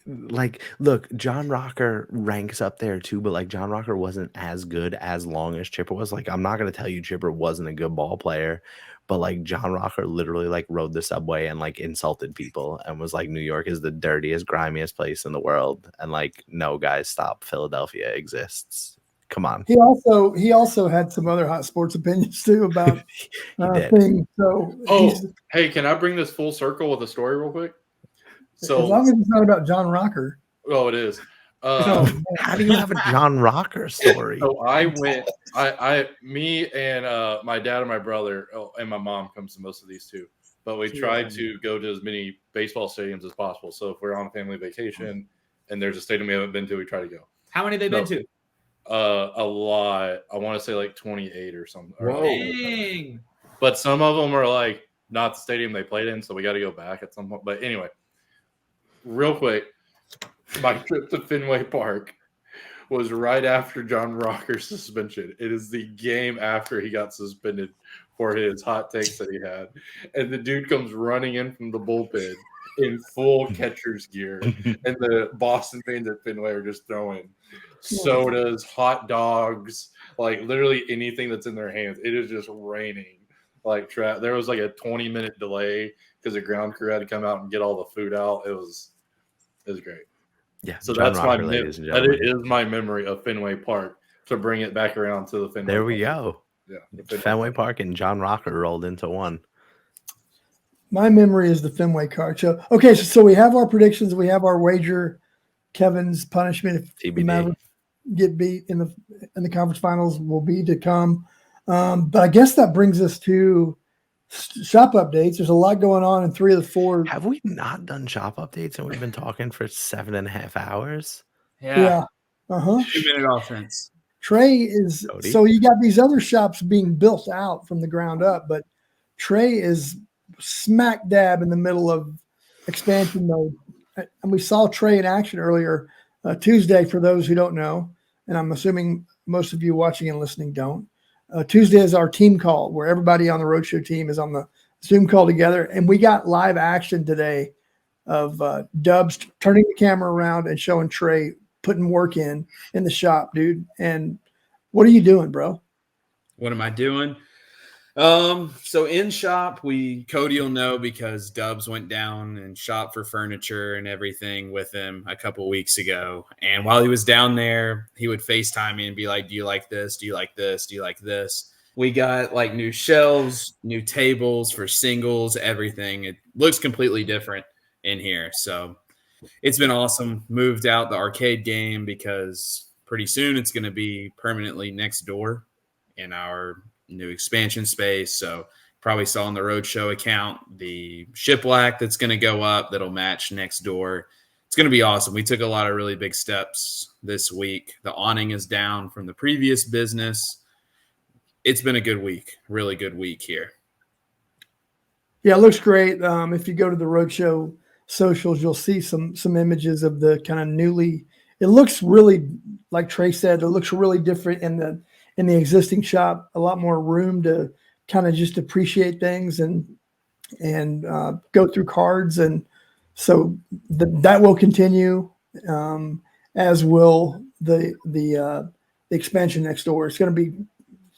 Like, look, John Rocker ranks up there too, but like John Rocker wasn't as good as long as Chipper was. Like, I'm not gonna tell you Chipper wasn't a good ball player, but like John Rocker literally like rode the subway and like insulted people and was like, New York is the dirtiest, grimiest place in the world. And like, no, guys, stop. Philadelphia exists. Come on. He also had some other hot sports opinions too about things. So hey, can I bring this full circle with a story real quick? So as long as it's not about John Rocker. Oh, it is. How do you have a John Rocker story? So me and my dad and my brother and my mom comes to most of these too. But we try to go to as many baseball stadiums as possible. So if we're on a family vacation and there's a stadium we haven't been to, we try to go. How many have they been to? A lot. I want to say like 28 or something. Dang. But some of them are like not the stadium they played in, so we got to go back at some point. But anyway, real quick, my trip to Fenway Park was right after John Rocker's suspension. It is the game after he got suspended for his hot takes that he had. And the dude comes running in from the bullpen in full catcher's gear. And the Boston fans at Fenway are just throwing sodas, hot dogs, like literally anything that's in their hands. It is just raining. Like there was like a 20-minute delay because the ground crew had to come out and get all the food out. It was great. Yeah. So John Rocker, that is my memory of Fenway Park to bring it back around to the Fenway. There we go. Yeah. Fenway Park and John Rocker rolled into one. My memory is the Fenway Card Show. Okay, so we have our predictions. We have our wager. Kevin's punishment if the Mavericks get beat in the conference finals will be to come. But I guess that brings us to shop updates. There's a lot going on in 3 of the 4. Have we not done shop updates and we've been talking for 7.5 hours? Yeah. 2-minute offense. Trey is Cody. So you got these other shops being built out from the ground up, but Trey is smack dab in the middle of expansion mode. And we saw Trey in action earlier Tuesday, for those who don't know, and I'm assuming most of you watching and listening don't. Tuesday is our team call where everybody on the Roadshow team is on the Zoom call together. And we got live action today of Dubs turning the camera around and showing Trey putting work in the shop, dude. And what are you doing, bro? What am I doing? So in shop, Cody will know because Dubs went down and shopped for furniture and everything with him a couple weeks ago. And while he was down there, he would FaceTime me and be like, do you like this? Do you like this? Do you like this? We got like new shelves, new tables for singles, everything. It looks completely different in here. So it's been awesome. Moved out the arcade game because pretty soon it's going to be permanently next door in our new expansion space. So probably saw on the Roadshow account the shiplap that's going to go up that'll match next door. It's going to be awesome. We took a lot of really big steps this week. The awning is down from the previous business. It's been a good week, really good week here. Yeah, it looks great. If you go to the Roadshow socials, you'll see some images of the kind of newly. It looks really, like Trey said, it looks really different in the existing shop. A lot more room to kind of just appreciate things and go through cards, and so that will continue, as will the expansion next door. It's going to be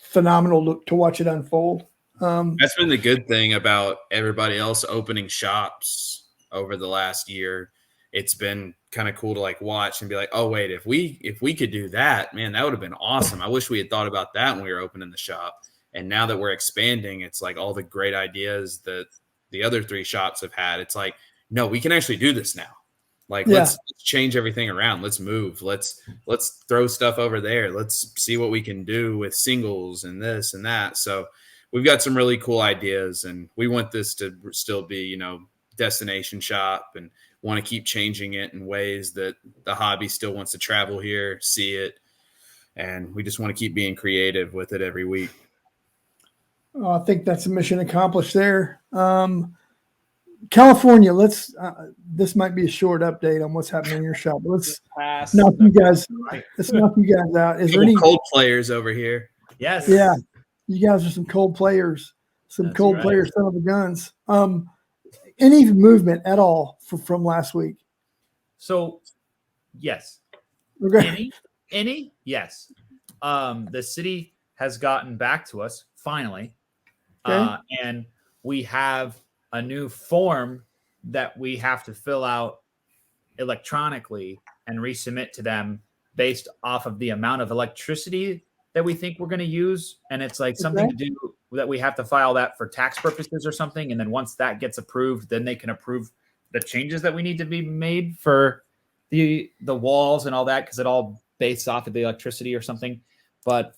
phenomenal to watch it unfold. That's been the good thing about everybody else opening shops over the last year. It's been kind of cool to like watch and be like, oh wait, if we could do that, man, that would have been awesome. I wish we had thought about that when we were opening the shop. And now that we're expanding, it's like all the great ideas that the other 3 shops have had. It's like, no, we can actually do this now. Like, let's change everything around. Let's move. Let's throw stuff over there. Let's see what we can do with singles and this and that. So we've got some really cool ideas, and we want this to still be, destination shop, and want to keep changing it in ways that the hobby still wants to travel here, see it. And we just want to keep being creative with it every week. Oh, I think that's a mission accomplished there. California, let's. This might be a short update on what's happening in your shop. But let's knock you guys. Let's knock you guys out. Is there any cold players over here? Yes. Yeah, you guys are some cold players. That's cold right. players, son of a guns. Any movement at all from last week? So, yes. Okay. Any? Yes. The city has gotten back to us finally, Okay. and we have a new form that we have to fill out electronically and resubmit to them based off of the amount of electricity that we think we're going to use. And it's like something to do that we have to file that for tax purposes or something. And then once that gets approved, then they can approve the changes that we need to be made for the walls and all that, because it all based off of the electricity or something. But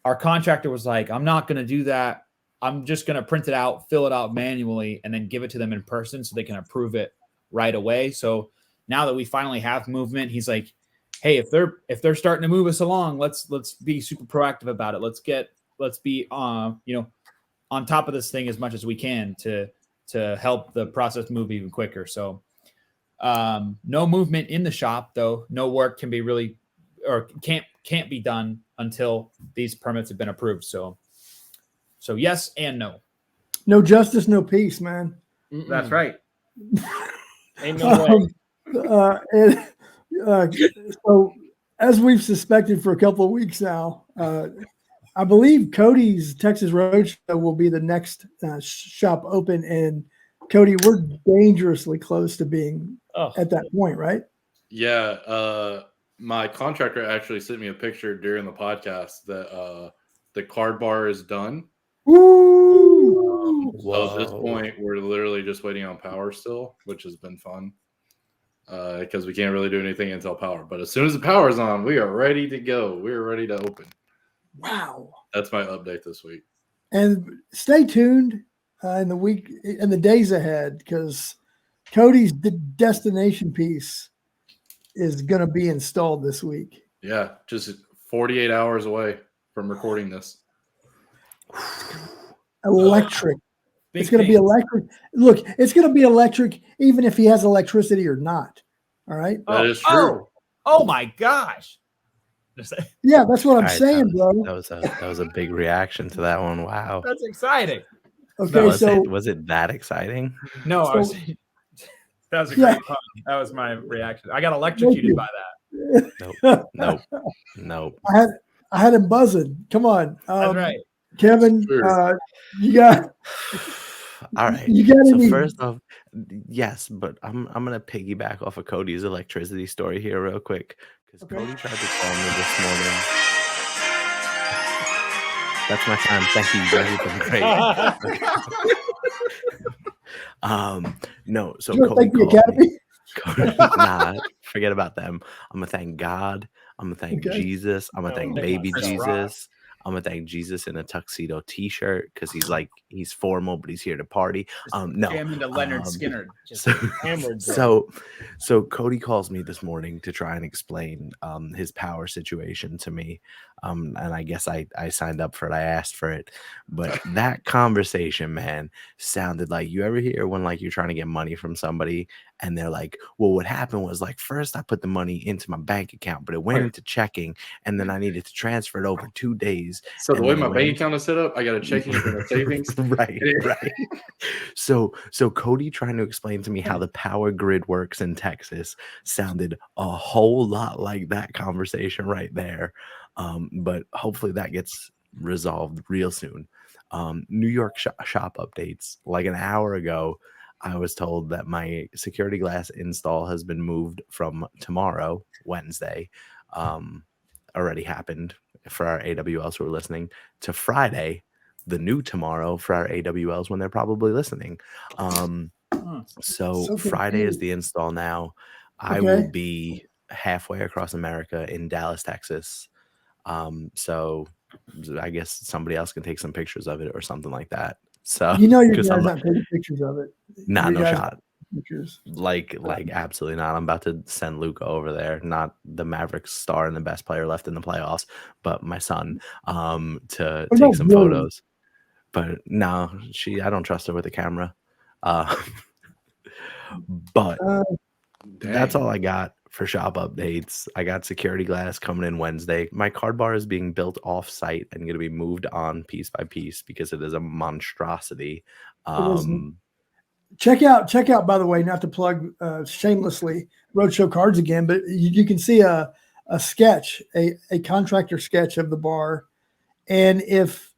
our contractor was like, I'm not going to do that. I'm just going to print it out, fill it out manually, and then give it to them in person so they can approve it right away. So now that we finally have movement, he's like, hey, if they're starting to move us along, let's be super proactive about it. Let's be on top of this thing as much as we can to help the process move even quicker. So no movement in the shop, though. No work can be really or can't be done until these permits have been approved. So yes and no. No justice, no peace, man. That's right. Ain't no way. So, as we've suspected for a couple of weeks now, I believe Cody's Texas Roadshow will be the next shop open. And Cody, we're dangerously close to being at that point, right? Yeah. My contractor actually sent me a picture during the podcast that the card bar is done. Woo! So at this point, we're literally just waiting on power still, which has been fun because we can't really do anything until power. But as soon as the power is on, we are ready to go. We're ready to open. Wow. That's my update this week. And stay tuned in the days ahead, because Cody's destination piece is going to be installed this week. Yeah, just 48 hours away from recording this. Electric. It's going to be electric. Look, it's going to be electric even if he has electricity or not. All right. That is true. Oh my gosh. Yeah, that's what I'm All right, saying, bro. That was a big reaction to that one. Wow. That's exciting. Okay, Was it that exciting? No, that was a great pun. That was my reaction. I got electrocuted by that. Nope. I had him buzzing. Come on. That's right. Kevin, you got all right. You got so first off, yes, but I'm gonna piggyback off of Cody's electricity story here real quick, because Cody tried to call me this morning. That's my time. Thank you. You guys have been great. No, so You wanna Cody thank the called me. Academy? Nah, forget about them. I'm gonna thank God. I'm gonna thank Okay. Jesus. I'm gonna No, thank thank baby Chris Rock. Jesus. I'm gonna thank Jesus in a tuxedo T-shirt because he's formal, but he's here to party. No, Jam into Leonard Skinner. Just so, Hammered, bro. so Cody calls me this morning to try and explain his power situation to me. And I guess I signed up for it. I asked for it. But that conversation, man, sounded like, you ever hear when like you're trying to get money from somebody and they're like, well, what happened was like first I put the money into my bank account, but it went into checking and then I needed to transfer it over 2 days. So the and way then my it went bank into- account is set up, I got a checking and a savings. right. So Cody trying to explain to me how the power grid works in Texas sounded a whole lot like that conversation right there. But hopefully that gets resolved real soon. New York shop updates. Like an hour ago, I was told that my security glass install has been moved from tomorrow, Wednesday, already happened for our AWLs who are listening, to Friday, the new tomorrow for our AWLs when they're probably listening. So Friday is the install now. I will be halfway across America in Dallas, Texas. So I guess somebody else can take some pictures of it or something like that. So You know, you guys not taking pictures of it. Nah, no shot. Pictures. Like absolutely not. I'm about to send Luca over there, not the Mavericks star and the best player left in the playoffs, but my son, to take some photos. But no, I don't trust her with a camera. But that's all I got for shop updates. I got security glass coming in Wednesday. My card bar is being built off site and going to be moved on piece by piece because it is a monstrosity. Check out, by the way, not to plug shamelessly Roadshow Cards again, but you can see a sketch, a contractor sketch of the bar. And if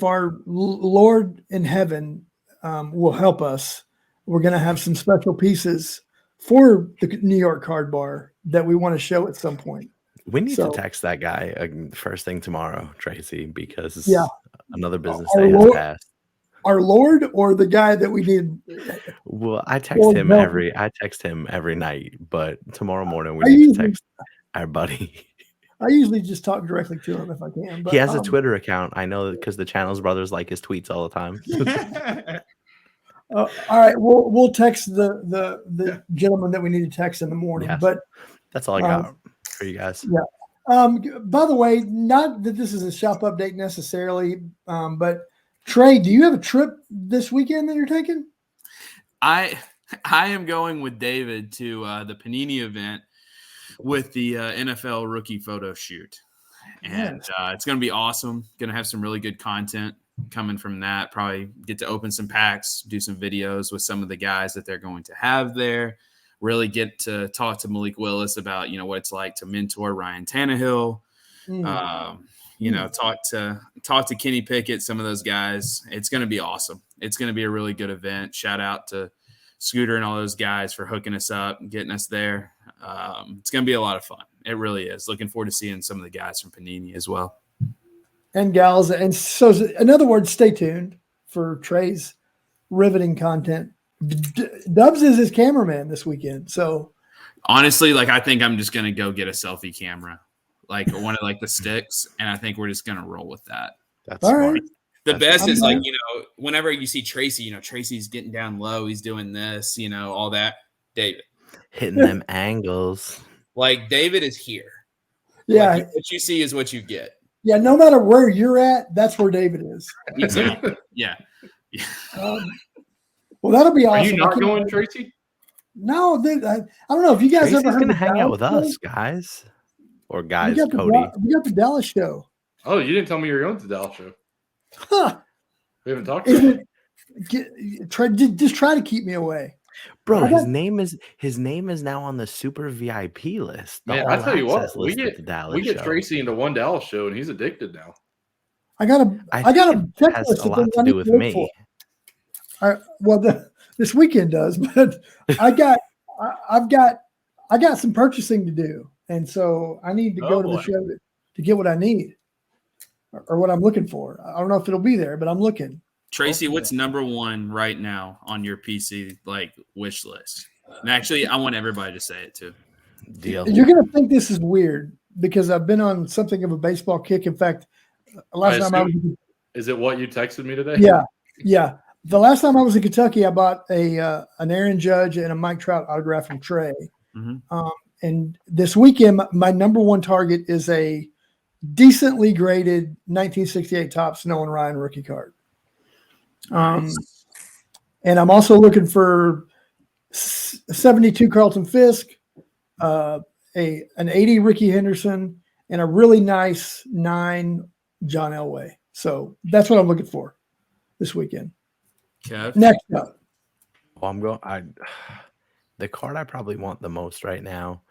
our Lord in heaven will help us, we're going to have some special pieces for the New York Card Bar that we want to show at some point. We need to text that guy first thing tomorrow, Tracy, because another business day has passed. Our Lord or the guy that we need? Well, I text him every night, but tomorrow morning we need to text our buddy. I usually just talk directly to him if I can. But he has a Twitter account. I know because the Channels brothers like his tweets all the time. All right, we'll text the gentleman that we need to text in the morning. Yes. But that's all I got for you guys. Yeah. By the way, not that this is a shop update necessarily, but Trey, do you have a trip this weekend that you're taking? I am going with David to the Panini event with the NFL rookie photo shoot. And it's going to be awesome. Going to have some really good content coming from that. Probably get to open some packs, do some videos with some of the guys that they're going to have there. Really get to talk to Malik Willis about, what it's like to mentor Ryan Tannehill. Talk to Kenny Pickett, some of those guys. It's going to be awesome. It's going to be a really good event. Shout out to Scooter and all those guys for hooking us up and getting us there. It's going to be a lot of fun. It really is. Looking forward to seeing some of the guys from Panini as well. And gals. And so, in other words, stay tuned for Trey's riveting content. Dubs is his cameraman this weekend. So honestly, I think I'm just going to go get a selfie camera, one of the sticks. And I think we're just going to roll with that. That's all smart. Right. The best is whenever you see Tracy, Tracy's getting down low. He's doing this, all that. David. Hitting them angles. David is here. Yeah. What you see is what you get. Yeah. No matter where you're at, that's where David is. Exactly. Yeah. Well, that'll be awesome. Are you not going, Tracy? No, dude, I don't know if you guys Tracy's ever heard gonna of hang out with show? us, guys. Or guys, Cody. We got the Dallas show. Oh, you didn't tell me you were going to the Dallas show. Huh. We haven't talked about it. Just try to keep me away. Bro, his name is now on the super VIP list. Man, I tell you what, we get Tracy into one Dallas show and he's addicted now. I got a checklist. Has a lot to do with me. This weekend does, but I've got some purchasing to do, and so I need to go to the show to get what I need. or what I'm looking for. I don't know if it'll be there, but I'm looking. Tracy, what's number one right now on your PC like wish list? And actually, I want everybody to say it too. Deal. You're going to think this is weird because I've been on something of a baseball kick. In fact, last time I was is it what you texted me today? Yeah. The last time I was in Kentucky, I bought an Aaron Judge and a Mike Trout autograph from Trey. Mm-hmm. And this weekend, my number one target is a decently graded 1968 Topps Nolan Ryan rookie card. And I'm also looking for 72 Carlton Fisk, an 80 Ricky Henderson, and a really nice 9 John Elway. So that's what I'm looking for this weekend. Kev? Next up. Well, the card I probably want the most right now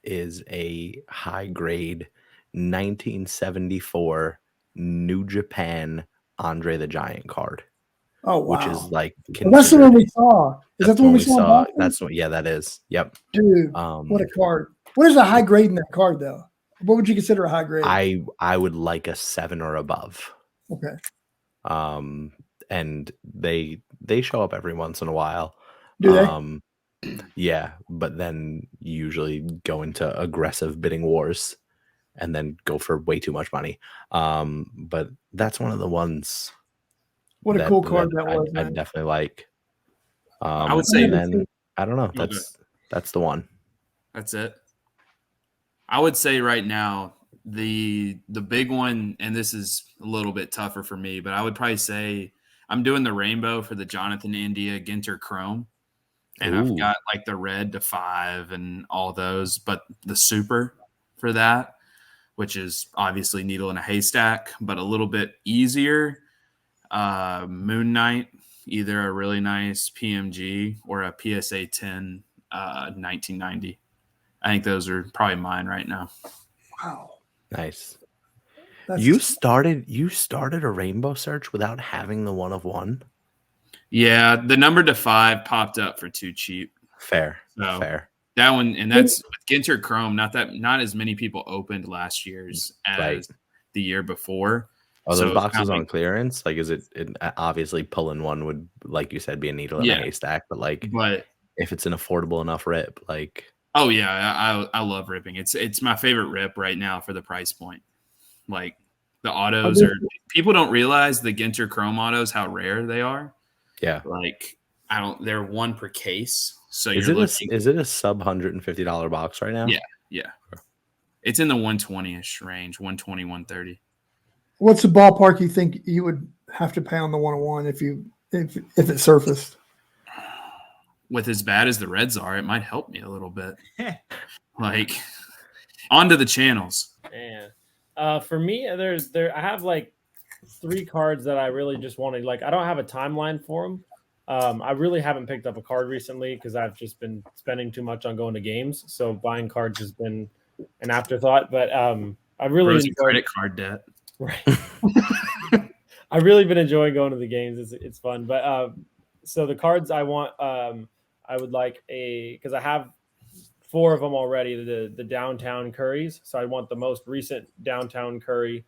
is a high grade 1974 New Japan Andre the Giant card. Oh, wow. Which is like that's the one we saw. Is that the one we saw? That's what. Yeah, that is. Yep. Dude, what a card! What is a high grade in that card, though? What would you consider a high grade? I would like a 7 or above. Okay. And they show up every once in a while. Do they? Yeah, but then you usually go into aggressive bidding wars, and then go for way too much money. But that's one of the ones. What a cool card that was. I definitely like. I would say, then I don't know. That's the one. That's it. I would say right now the big one, and this is a little bit tougher for me, but I would probably say I'm doing the rainbow for the Jonathan India Ginter Chrome, and I've got like the red to 5 and all those, but the super for that, which is obviously needle in a haystack, but a little bit easier. Moon Knight, either a really nice PMG or a PSA 10 1990. I think those are probably mine right now. Wow. Nice. You started a rainbow search without having the 1 of 1? Yeah, the number to 5 popped up for too cheap. Fair. That one, and that's with Ginter Chrome, not as many people opened last year's as the year before. Are those boxes on clearance? Like, is it obviously pulling one would, like you said, be a needle in a haystack, but if it's an affordable enough rip, like. Oh yeah, I love ripping. It's my favorite rip right now for the price point. Like the autos people don't realize the Ginter Chrome autos how rare they are. Yeah, like they're 1 per case. So is it a sub $150 box right now? Yeah. It's in the 120-ish range, 120, 130. What's the ballpark you think you would have to pay on the 101 if it surfaced? With as bad as the Reds are, it might help me a little bit. Like, onto the channels. Man. For me, I have like 3 cards that I really just want to, like, I don't have a timeline for them. I really haven't picked up a card recently because I've just been spending too much on going to games. So buying cards has been an afterthought. But I really enjoyed credit card debt. Right. I've really been enjoying going to the games. It's fun. But so the cards I want, I would like because I have 4 of them already, the downtown Curries. So I want the most recent downtown Curry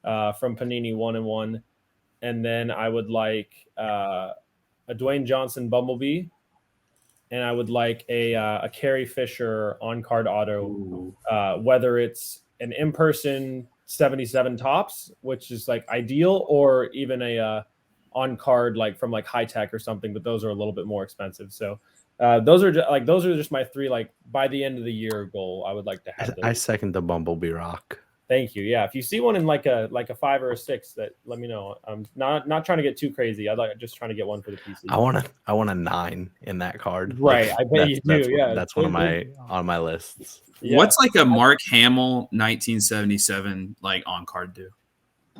from Panini 1-1. And then I would like a Dwayne Johnson Bumblebee. And I would like a Carrie Fisher on-card auto, whether it's an in-person 77 Topps, which is like ideal, or even a on-card like from like High Tech or something, but those are a little bit more expensive. So those are just my 3 like by the end of the year goal. I would like to have those. I second the Bumblebee rock. Thank you. Yeah, if you see one in like a 5 or a 6, that let me know. I'm not trying to get too crazy. I like just trying to get one for the PC. I want a 9 in that card. Right, like, I bet you do. Yeah, that's one of my on my lists. Yeah. What's like a Mark Hamill 1977 like on card do?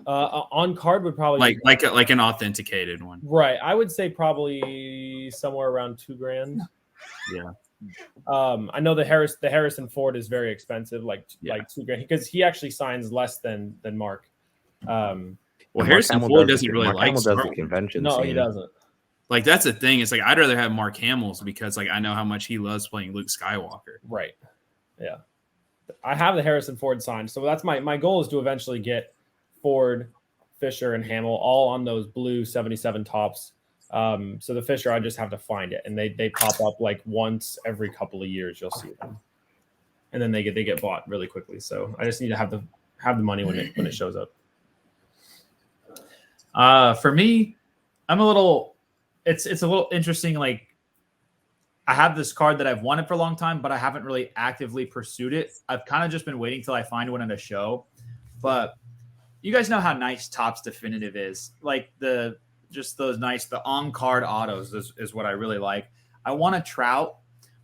On card would probably like an authenticated one. Right. I would say probably somewhere around $2,000. Yeah. I know the Harrison Ford is very expensive, like $2,000, because he actually signs less than Mark. Well, Harrison Ford doesn't really like the convention. No, he doesn't. Like that's the thing. It's like I'd rather have Mark Hamill's because like I know how much he loves playing Luke Skywalker. Right. Yeah. I have the Harrison Ford signed, so that's my goal is to eventually get Ford, Fisher, and Hamill, all on those blue 77 tops. So the Fisher, I just have to find it, and they pop up like once every couple of years. You'll see them, and then they get bought really quickly. So I just need to have the money when it shows up. For me, I'm a little. It's a little interesting. Like, I have this card that I've wanted for a long time, but I haven't really actively pursued it. I've kind of just been waiting till I find one at a show. But you guys know how nice Topps Definitive is. Like the on-card autos is what I really like. I want a Trout,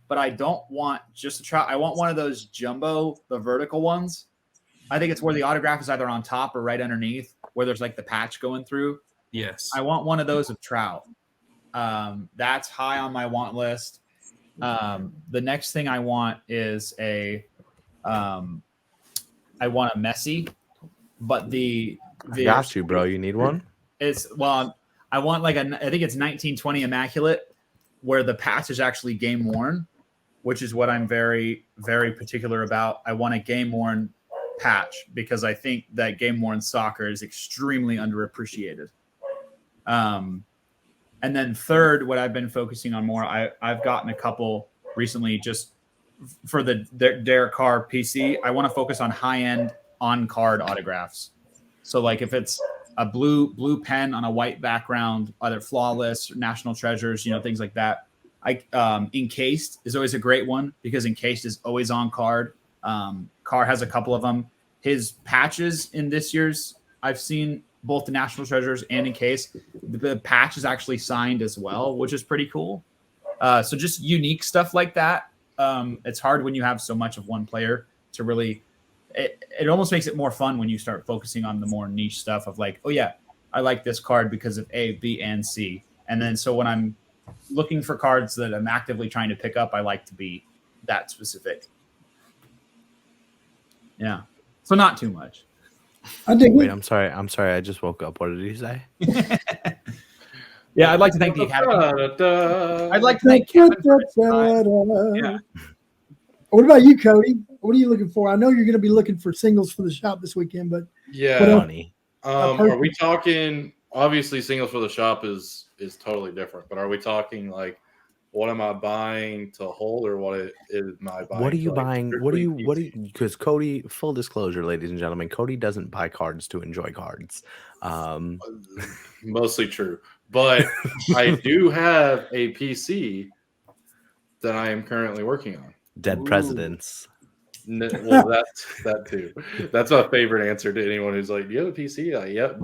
but I don't want just a Trout. I want one of those jumbo, the vertical ones. I think it's where the autograph is either on top or right underneath, where there's like the patch going through. Yes. I want one of those of Trout. That's high on my want list. The next thing I want is I want a Messi, but the I got you, bro. You need one? I want I think it's 1920 Immaculate, where the patch is actually game worn, which is what I'm very, very particular about. I want a game worn patch because I think that game worn soccer is extremely underappreciated. And then third, what I've been focusing on more, I've gotten a couple recently just for the Derek Carr PC. I want to focus on high-end on-card autographs. So like if it's a blue pen on a white background, either flawless, national treasures, things like that. Encased is always a great one because Encased is always on card. Carr has a couple of them. His patches in this year's, I've seen both the national treasures and Encased. The patch is actually signed as well, which is pretty cool. So just unique stuff like that. It's hard when you have so much of one player to really. It almost makes it more fun when you start focusing on the more niche stuff of like, oh yeah, I like this card because of A, B, and C. And then so when I'm looking for cards that I'm actively trying to pick up, I like to be that specific. Yeah. So not too much. Wait, I'm sorry. I just woke up. What did he say? Yeah, I'd like to thank the Academy. I'd like to thank Kevin for his time. Yeah. What about you, Cody? What are you looking for? I know you're going to be looking for singles for the shop this weekend, but money. Are we talking? Obviously, singles for the shop is totally different. But are we talking like, what am I buying to hold, or what is my buying? What are you buying? What do you? Because Cody, full disclosure, ladies and gentlemen, Cody doesn't buy cards to enjoy cards. Mostly true, but I do have a PC that I am currently working on. Dead presidents. Well, that's that too. That's my favorite answer to anyone who's like, "Do you have a PC?" Like, yep,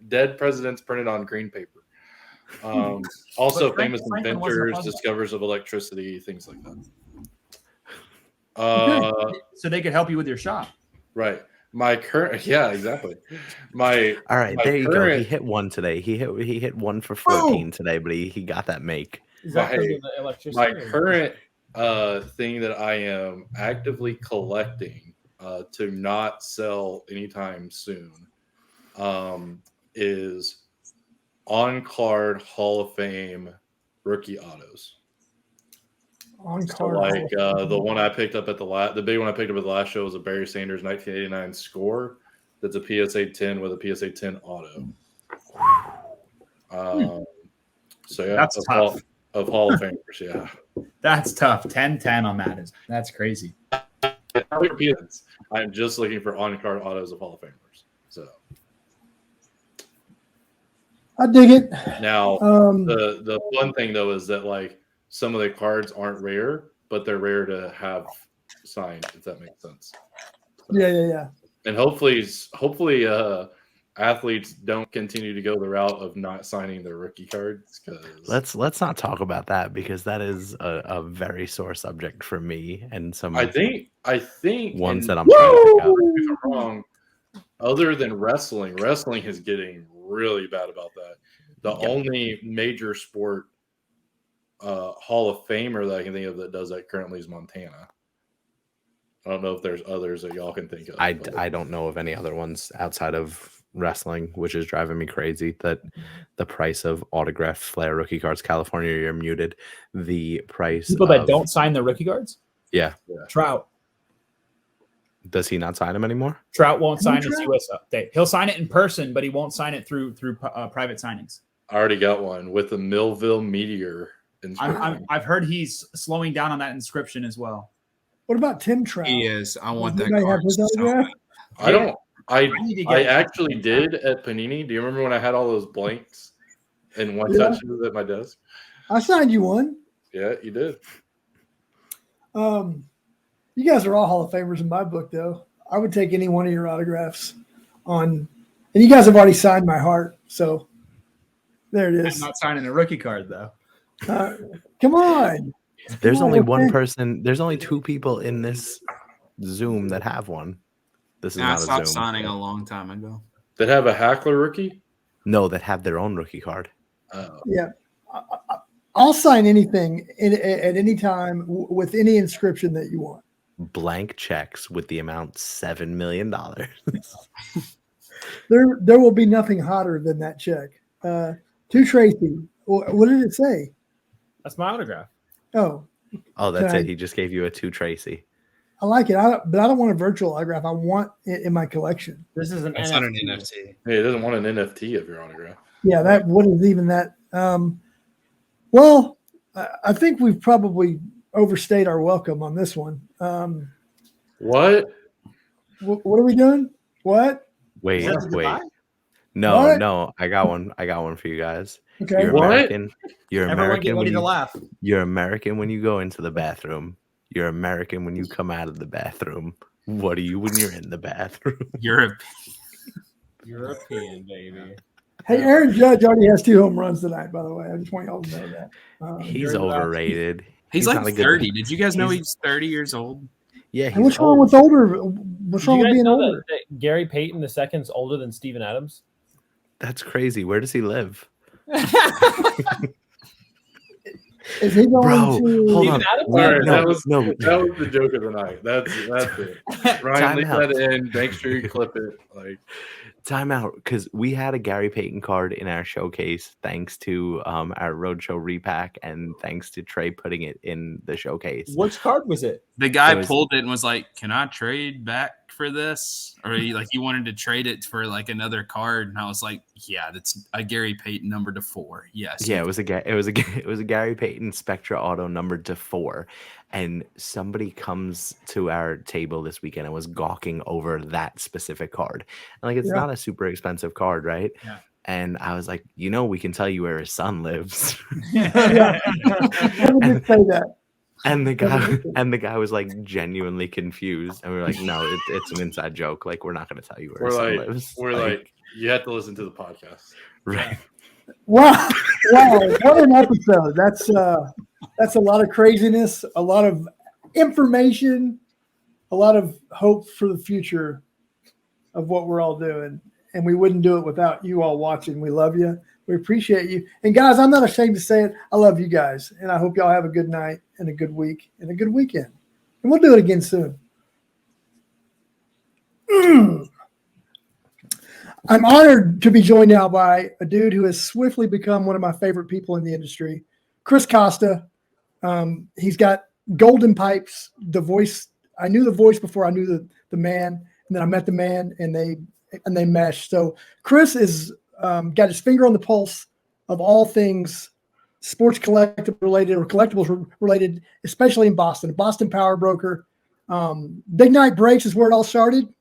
dead presidents printed on green paper. Also, famous inventors, discoverers of electricity, things like that. So they could help you with your shop, right? My current, yeah, exactly. All right, there you go. He hit one today. He hit one for 14 today, but he got that make. My current thing that I am actively collecting to not sell anytime soon is on-card Hall of Fame rookie autos. On-card, like the one I picked up at the big one I picked up at the last show was a Barry Sanders 1989 score. That's a PSA 10 with a PSA 10 auto. So yeah, that's tough. Of Hall of Famers, yeah. That's tough. 10-10 on that that's crazy. I'm just looking for on-card autos of Hall of Famers. So I dig it. Now the fun thing though is that like some of the cards aren't rare, but they're rare to have signed, if that makes sense. So, yeah. And hopefully athletes don't continue to go the route of not signing their rookie cards. Because let's not talk about that because that is a very sore subject for me and some. I think ones that I'm trying to pick up. If I'm wrong, other than wrestling is getting really bad about that. The only major sport Hall of Famer that I can think of that does that currently is Montana. I don't know if there's others that y'all can think of. I don't know of any other ones outside of wrestling, which is driving me crazy that the price of autographed Flair rookie cards, California, you're muted. The price people that don't sign their rookie cards. Yeah. Trout. Does he not sign him anymore? Trout won't sign his Trout? US update. He'll sign it in person, but he won't sign it through private signings. I already got one with the Millville Meteor inscription. I've heard he's slowing down on that inscription as well. What about Tim Trout? He is. I want Does that anybody have card. his So autograph? bad. I don't. need to I get- actually did at Panini. Do you remember when I had all those blanks and one Yeah. touches at my desk? I signed you one. Yeah, you did. You guys are all Hall of Famers in my book, though. I would take any one of your autographs on, and you guys have already signed my heart. So there it I'm is. not signing a rookie card though. Come on. There's Come on, only one okay. person. There's only 2 people in this Zoom that have one. This is I not a stopped Zoom. signing a long time ago. That have a Hackler rookie. No, that have their own rookie card. Yeah. I'll sign anything at any time with any inscription that you want. Blank checks with the amount $7 million. There will be nothing hotter than that check. To Tracy. What did it say? That's my autograph. Oh, Oh, that's Can it. I- He just gave you a 2 Tracy. I like it. But I don't want a virtual autograph. I want it in my collection. This is an It's NFT. not an NFT. Hey, it doesn't want an NFT of your autograph. Yeah, that what is even that? Well, I think we've probably overstayed our welcome on this one. What? What are we doing? What? Wait, Is that the wait. goodbye? No, What? no. I got one. I got one for you guys. Okay. You're What? American. You're Everyone American get when ready to you, laugh. you're American when you go into the bathroom. You're American when you come out of the bathroom. What are you when you're in the bathroom? Europe. European, baby. Hey, Aaron Judge already has 2 home runs tonight. By the way, I just want y'all to know that. He's Very well. overrated. He's not a like good- 30. Did you guys know he's- he's 30 years old? Yeah, And he's what's wrong old. with older? What's Did wrong you with guys being know older? that Gary Payton II is older than Steven Adams? That's crazy. Where does he live? Is he going Bro, to? hold Steven on. Adams? We- All right, no, that was no. the joke of the night. That's it. Ryan, Time leave out. that in. Make sure you clip it. Like, Time out, because we had a Gary Payton card in our showcase thanks to our Roadshow repack and thanks to Trey putting it in the showcase. Which card was it? The guy It was- pulled it and was like, "Can I trade back for this?" Or he wanted to trade it for like another card, and I was like, "Yeah, that's a Gary Payton number to 4." Yes. Yeah, it was a Gary Payton Spectra Auto numbered to 4, and somebody comes to our table this weekend and was gawking over that specific card. And like, it's Yeah. not a super expensive card, right? Yeah. And I was like, we can tell you where his son lives. Let me just say that. And the guy was like genuinely confused, and we were like, "No, it's an inside joke. Like, we're not going to tell you where his son lives." we're like, you have to listen to the podcast. right. Wow, what an episode! That's a lot of craziness, a lot of information, a lot of hope for the future of what we're all doing. And we wouldn't do it without you all watching. We love you. We appreciate you. And guys, I'm not ashamed to say it. I love you guys, and I hope y'all have a good night and a good week and a good weekend. And we'll do it again soon. I'm honored to be joined now by a dude who has swiftly become one of my favorite people in the industry, Chris Costa. He's got golden pipes, the voice. I knew the voice before I knew the man, and then I met the man, and they meshed. So Chris is got his finger on the pulse of all things sports collectible related or collectibles related, especially in Boston. Boston Power Broker. Big Night Breaks is where it all started.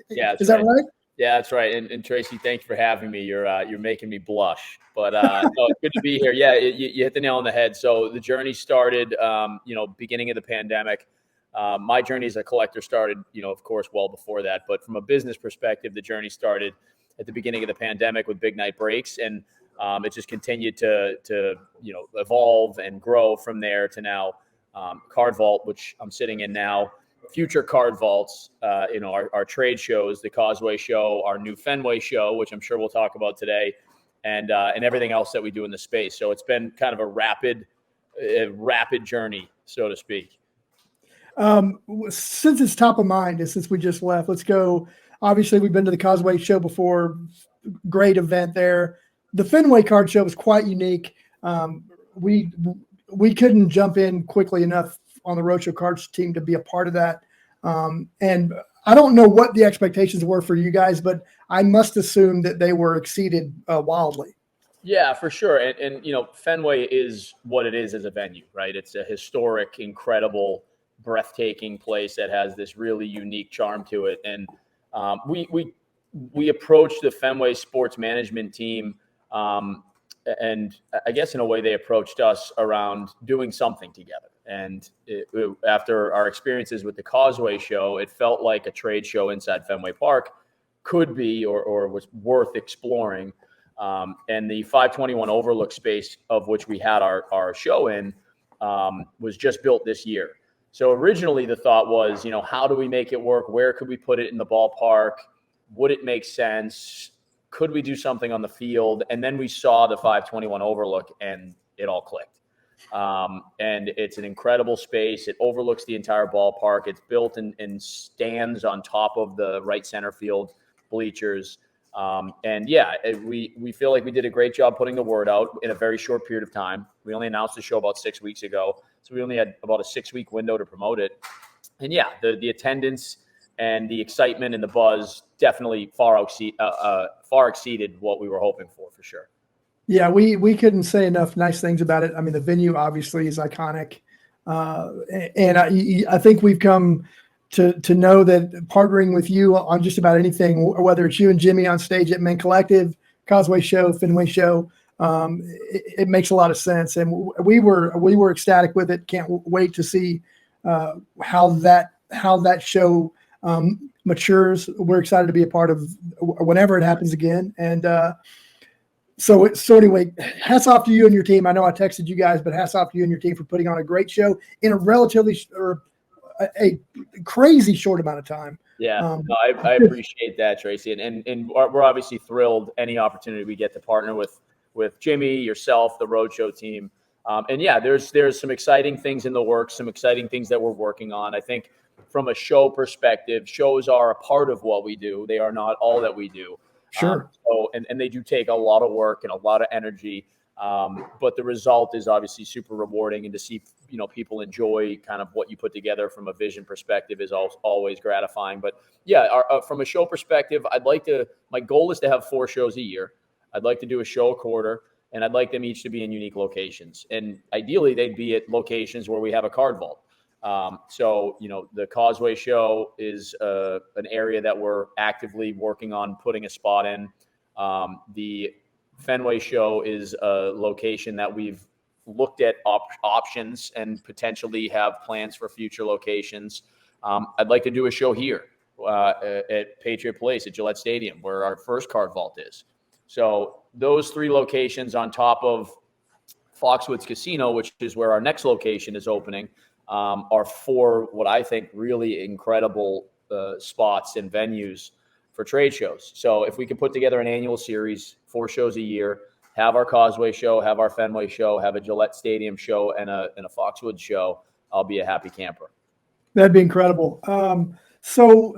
Yeah, is that right? Yeah, that's right. And Tracy, thank you for having me. You're making me blush. But no, it's good to be here. Yeah, you hit the nail on the head. So the journey started, beginning of the pandemic. My journey as a collector started, of course, well before that. But from a business perspective, the journey started at the beginning of the pandemic with Big Night Breaks, and it just continued to evolve and grow from there to now Card Vault, which I'm sitting in now. Future card vaults, our trade shows, the Causeway Show, our new Fenway Show, which I'm sure we'll talk about today, and everything else that we do in the space. So it's been kind of a rapid journey, so to speak. Since it's top of mind, and since we just left, let's go. Obviously, we've been to the Causeway Show before. Great event there. The Fenway Card Show was quite unique. We couldn't jump in quickly enough on the Roadshow Cards team to be a part of that. And I don't know what the expectations were for you guys, but I must assume that they were exceeded wildly. Yeah, for sure. And Fenway is what it is as a venue, right? It's a historic, incredible, breathtaking place that has this really unique charm to it. And we approached the Fenway sports management team, and I guess in a way they approached us around doing something together. And after our experiences with the Causeway show, it felt like a trade show inside Fenway Park could be or was worth exploring. And the 521 Overlook space of which we had our show in was just built this year. So originally the thought was, how do we make it work? Where could we put it in the ballpark? Would it make sense? Could we do something on the field? And then we saw the 521 Overlook and it all clicked. And it's an incredible space. It overlooks the entire ballpark. It's built in stands on top of the right center field bleachers. And yeah, we feel like we did a great job putting the word out in a very short period of time. We only announced the show about 6 weeks ago, so we only had about a 6-week window to promote it. And yeah, the attendance and the excitement and the buzz definitely far exceeded what we were hoping for sure. Yeah, we couldn't say enough nice things about it. I mean, the venue obviously is iconic, and I think we've come to know that partnering with you on just about anything, whether it's you and Jimmy on stage at Men Collective, Causeway Show, Fenway Show, it makes a lot of sense. And we were ecstatic with it. Can't wait to see how that show matures. We're excited to be a part of whenever it happens again. And so anyway, hats off to you and your team. I know I texted you guys, but hats off to you and your team for putting on a great show in a relatively a crazy short amount of time. Yeah, no, I appreciate that, Tracy, and we're obviously thrilled any opportunity we get to partner with Jimmy, yourself, the Roadshow team, and yeah, there's some exciting things in the works, some exciting things that we're working on. I think from a show perspective, shows are a part of what we do. They are not all that we do. Sure. And they do take a lot of work and a lot of energy. But the result is obviously super rewarding, and to see people enjoy kind of what you put together from a vision perspective is always gratifying. But yeah, from a show perspective, my goal is to have 4 shows a year. I'd like to do a show a quarter, and I'd like them each to be in unique locations. And ideally, they'd be at locations where we have a card vault. So the Causeway show is an area that we're actively working on putting a spot in. The Fenway show is a location that we've looked at options and potentially have plans for future locations. I'd like to do a show here at Patriot Place at Gillette Stadium, where our first card vault is. So those 3 locations on top of Foxwoods Casino, which is where our next location is opening, are 4 what I think really incredible spots and venues for trade shows. So if we can put together an annual series, 4 shows a year, have our Causeway show, have our Fenway show, have a Gillette Stadium show, and a Foxwoods show, I'll be a happy camper. That'd be incredible. So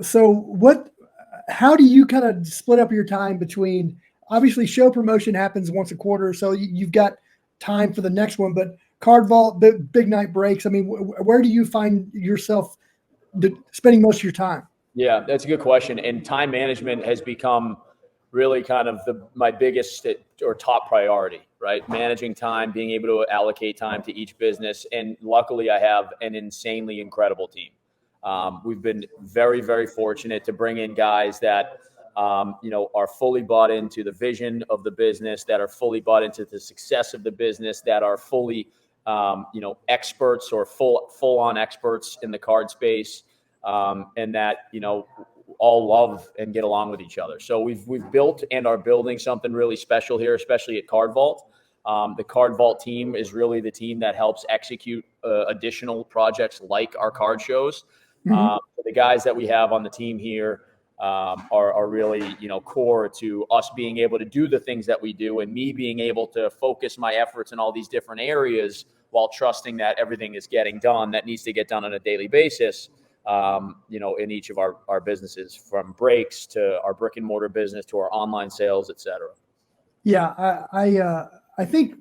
how do you kind of split up your time between, obviously show promotion happens once a quarter, so you've got time for the next one, but card vault, big night breaks. I mean, where do you find yourself spending most of your time? Yeah, that's a good question. And time management has become really kind of my biggest or top priority, right? Managing time, being able to allocate time to each business. And luckily I have an insanely incredible team. We've been very, very fortunate to bring in guys that, are fully bought into the vision of the business, that are fully bought into the success of the business, that are fully, experts or full on experts in the card space. And that, all love and get along with each other. So we've built and are building something really special here, especially at Card Vault. The Card Vault team is really the team that helps execute additional projects like our card shows. Mm-hmm. The guys that we have on the team here are really, core to us being able to do the things that we do, and me being able to focus my efforts in all these different areas while trusting that everything is getting done that needs to get done on a daily basis. In each of our businesses, from breaks to our brick and mortar business to our online sales, et cetera. Yeah, I think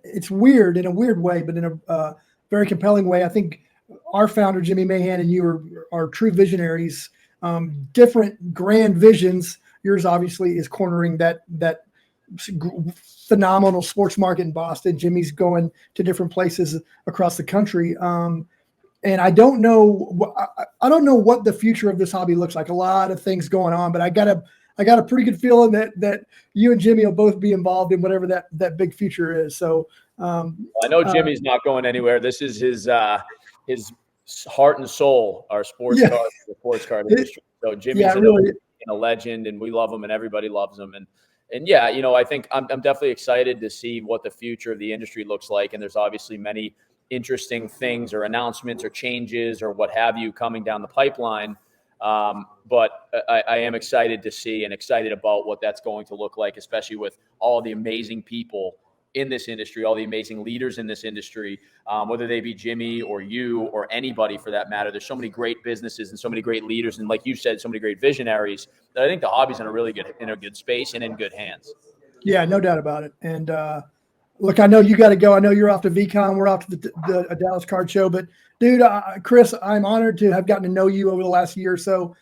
it's weird in a weird way, but in a very compelling way. I think our founder, Jimmy Mahan, and you are true visionaries different grand visions. Yours obviously is cornering that phenomenal sports market in Boston. Jimmy's going to different places across the country. And I don't know what the future of this hobby looks like. A lot of things going on, but I got a pretty good feeling that you and Jimmy will both be involved in whatever that big future is. So I know Jimmy's not going anywhere. This is his heart and soul, our sports card industry. So Jimmy's really a legend, and we love him, and everybody loves him. And yeah, I think I'm definitely excited to see what the future of the industry looks like. And there's obviously many interesting things or announcements or changes or what have you coming down the pipeline. But I am excited to see and excited about what that's going to look like, especially with all the amazing people in this industry, all the amazing leaders in this industry, whether they be Jimmy or you or anybody for that matter. There's so many great businesses and so many great leaders. And like you said, so many great visionaries that I think the hobby's in a good space and in good hands. Yeah, no doubt about it. And look, I know you got to go. I know you're off to VCon. We're off to the Dallas Card Show. But dude, Chris, I'm honored to have gotten to know you over the last year or so.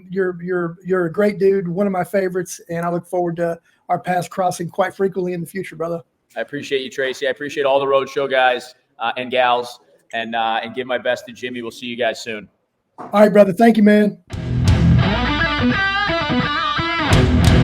You're a great dude, one of my favorites, and I look forward to our paths crossing quite frequently in the future, brother. I appreciate you, Tracy. I appreciate all the Roadshow guys and gals, and give my best to Jimmy. We'll see you guys soon. All right, brother. Thank you, man.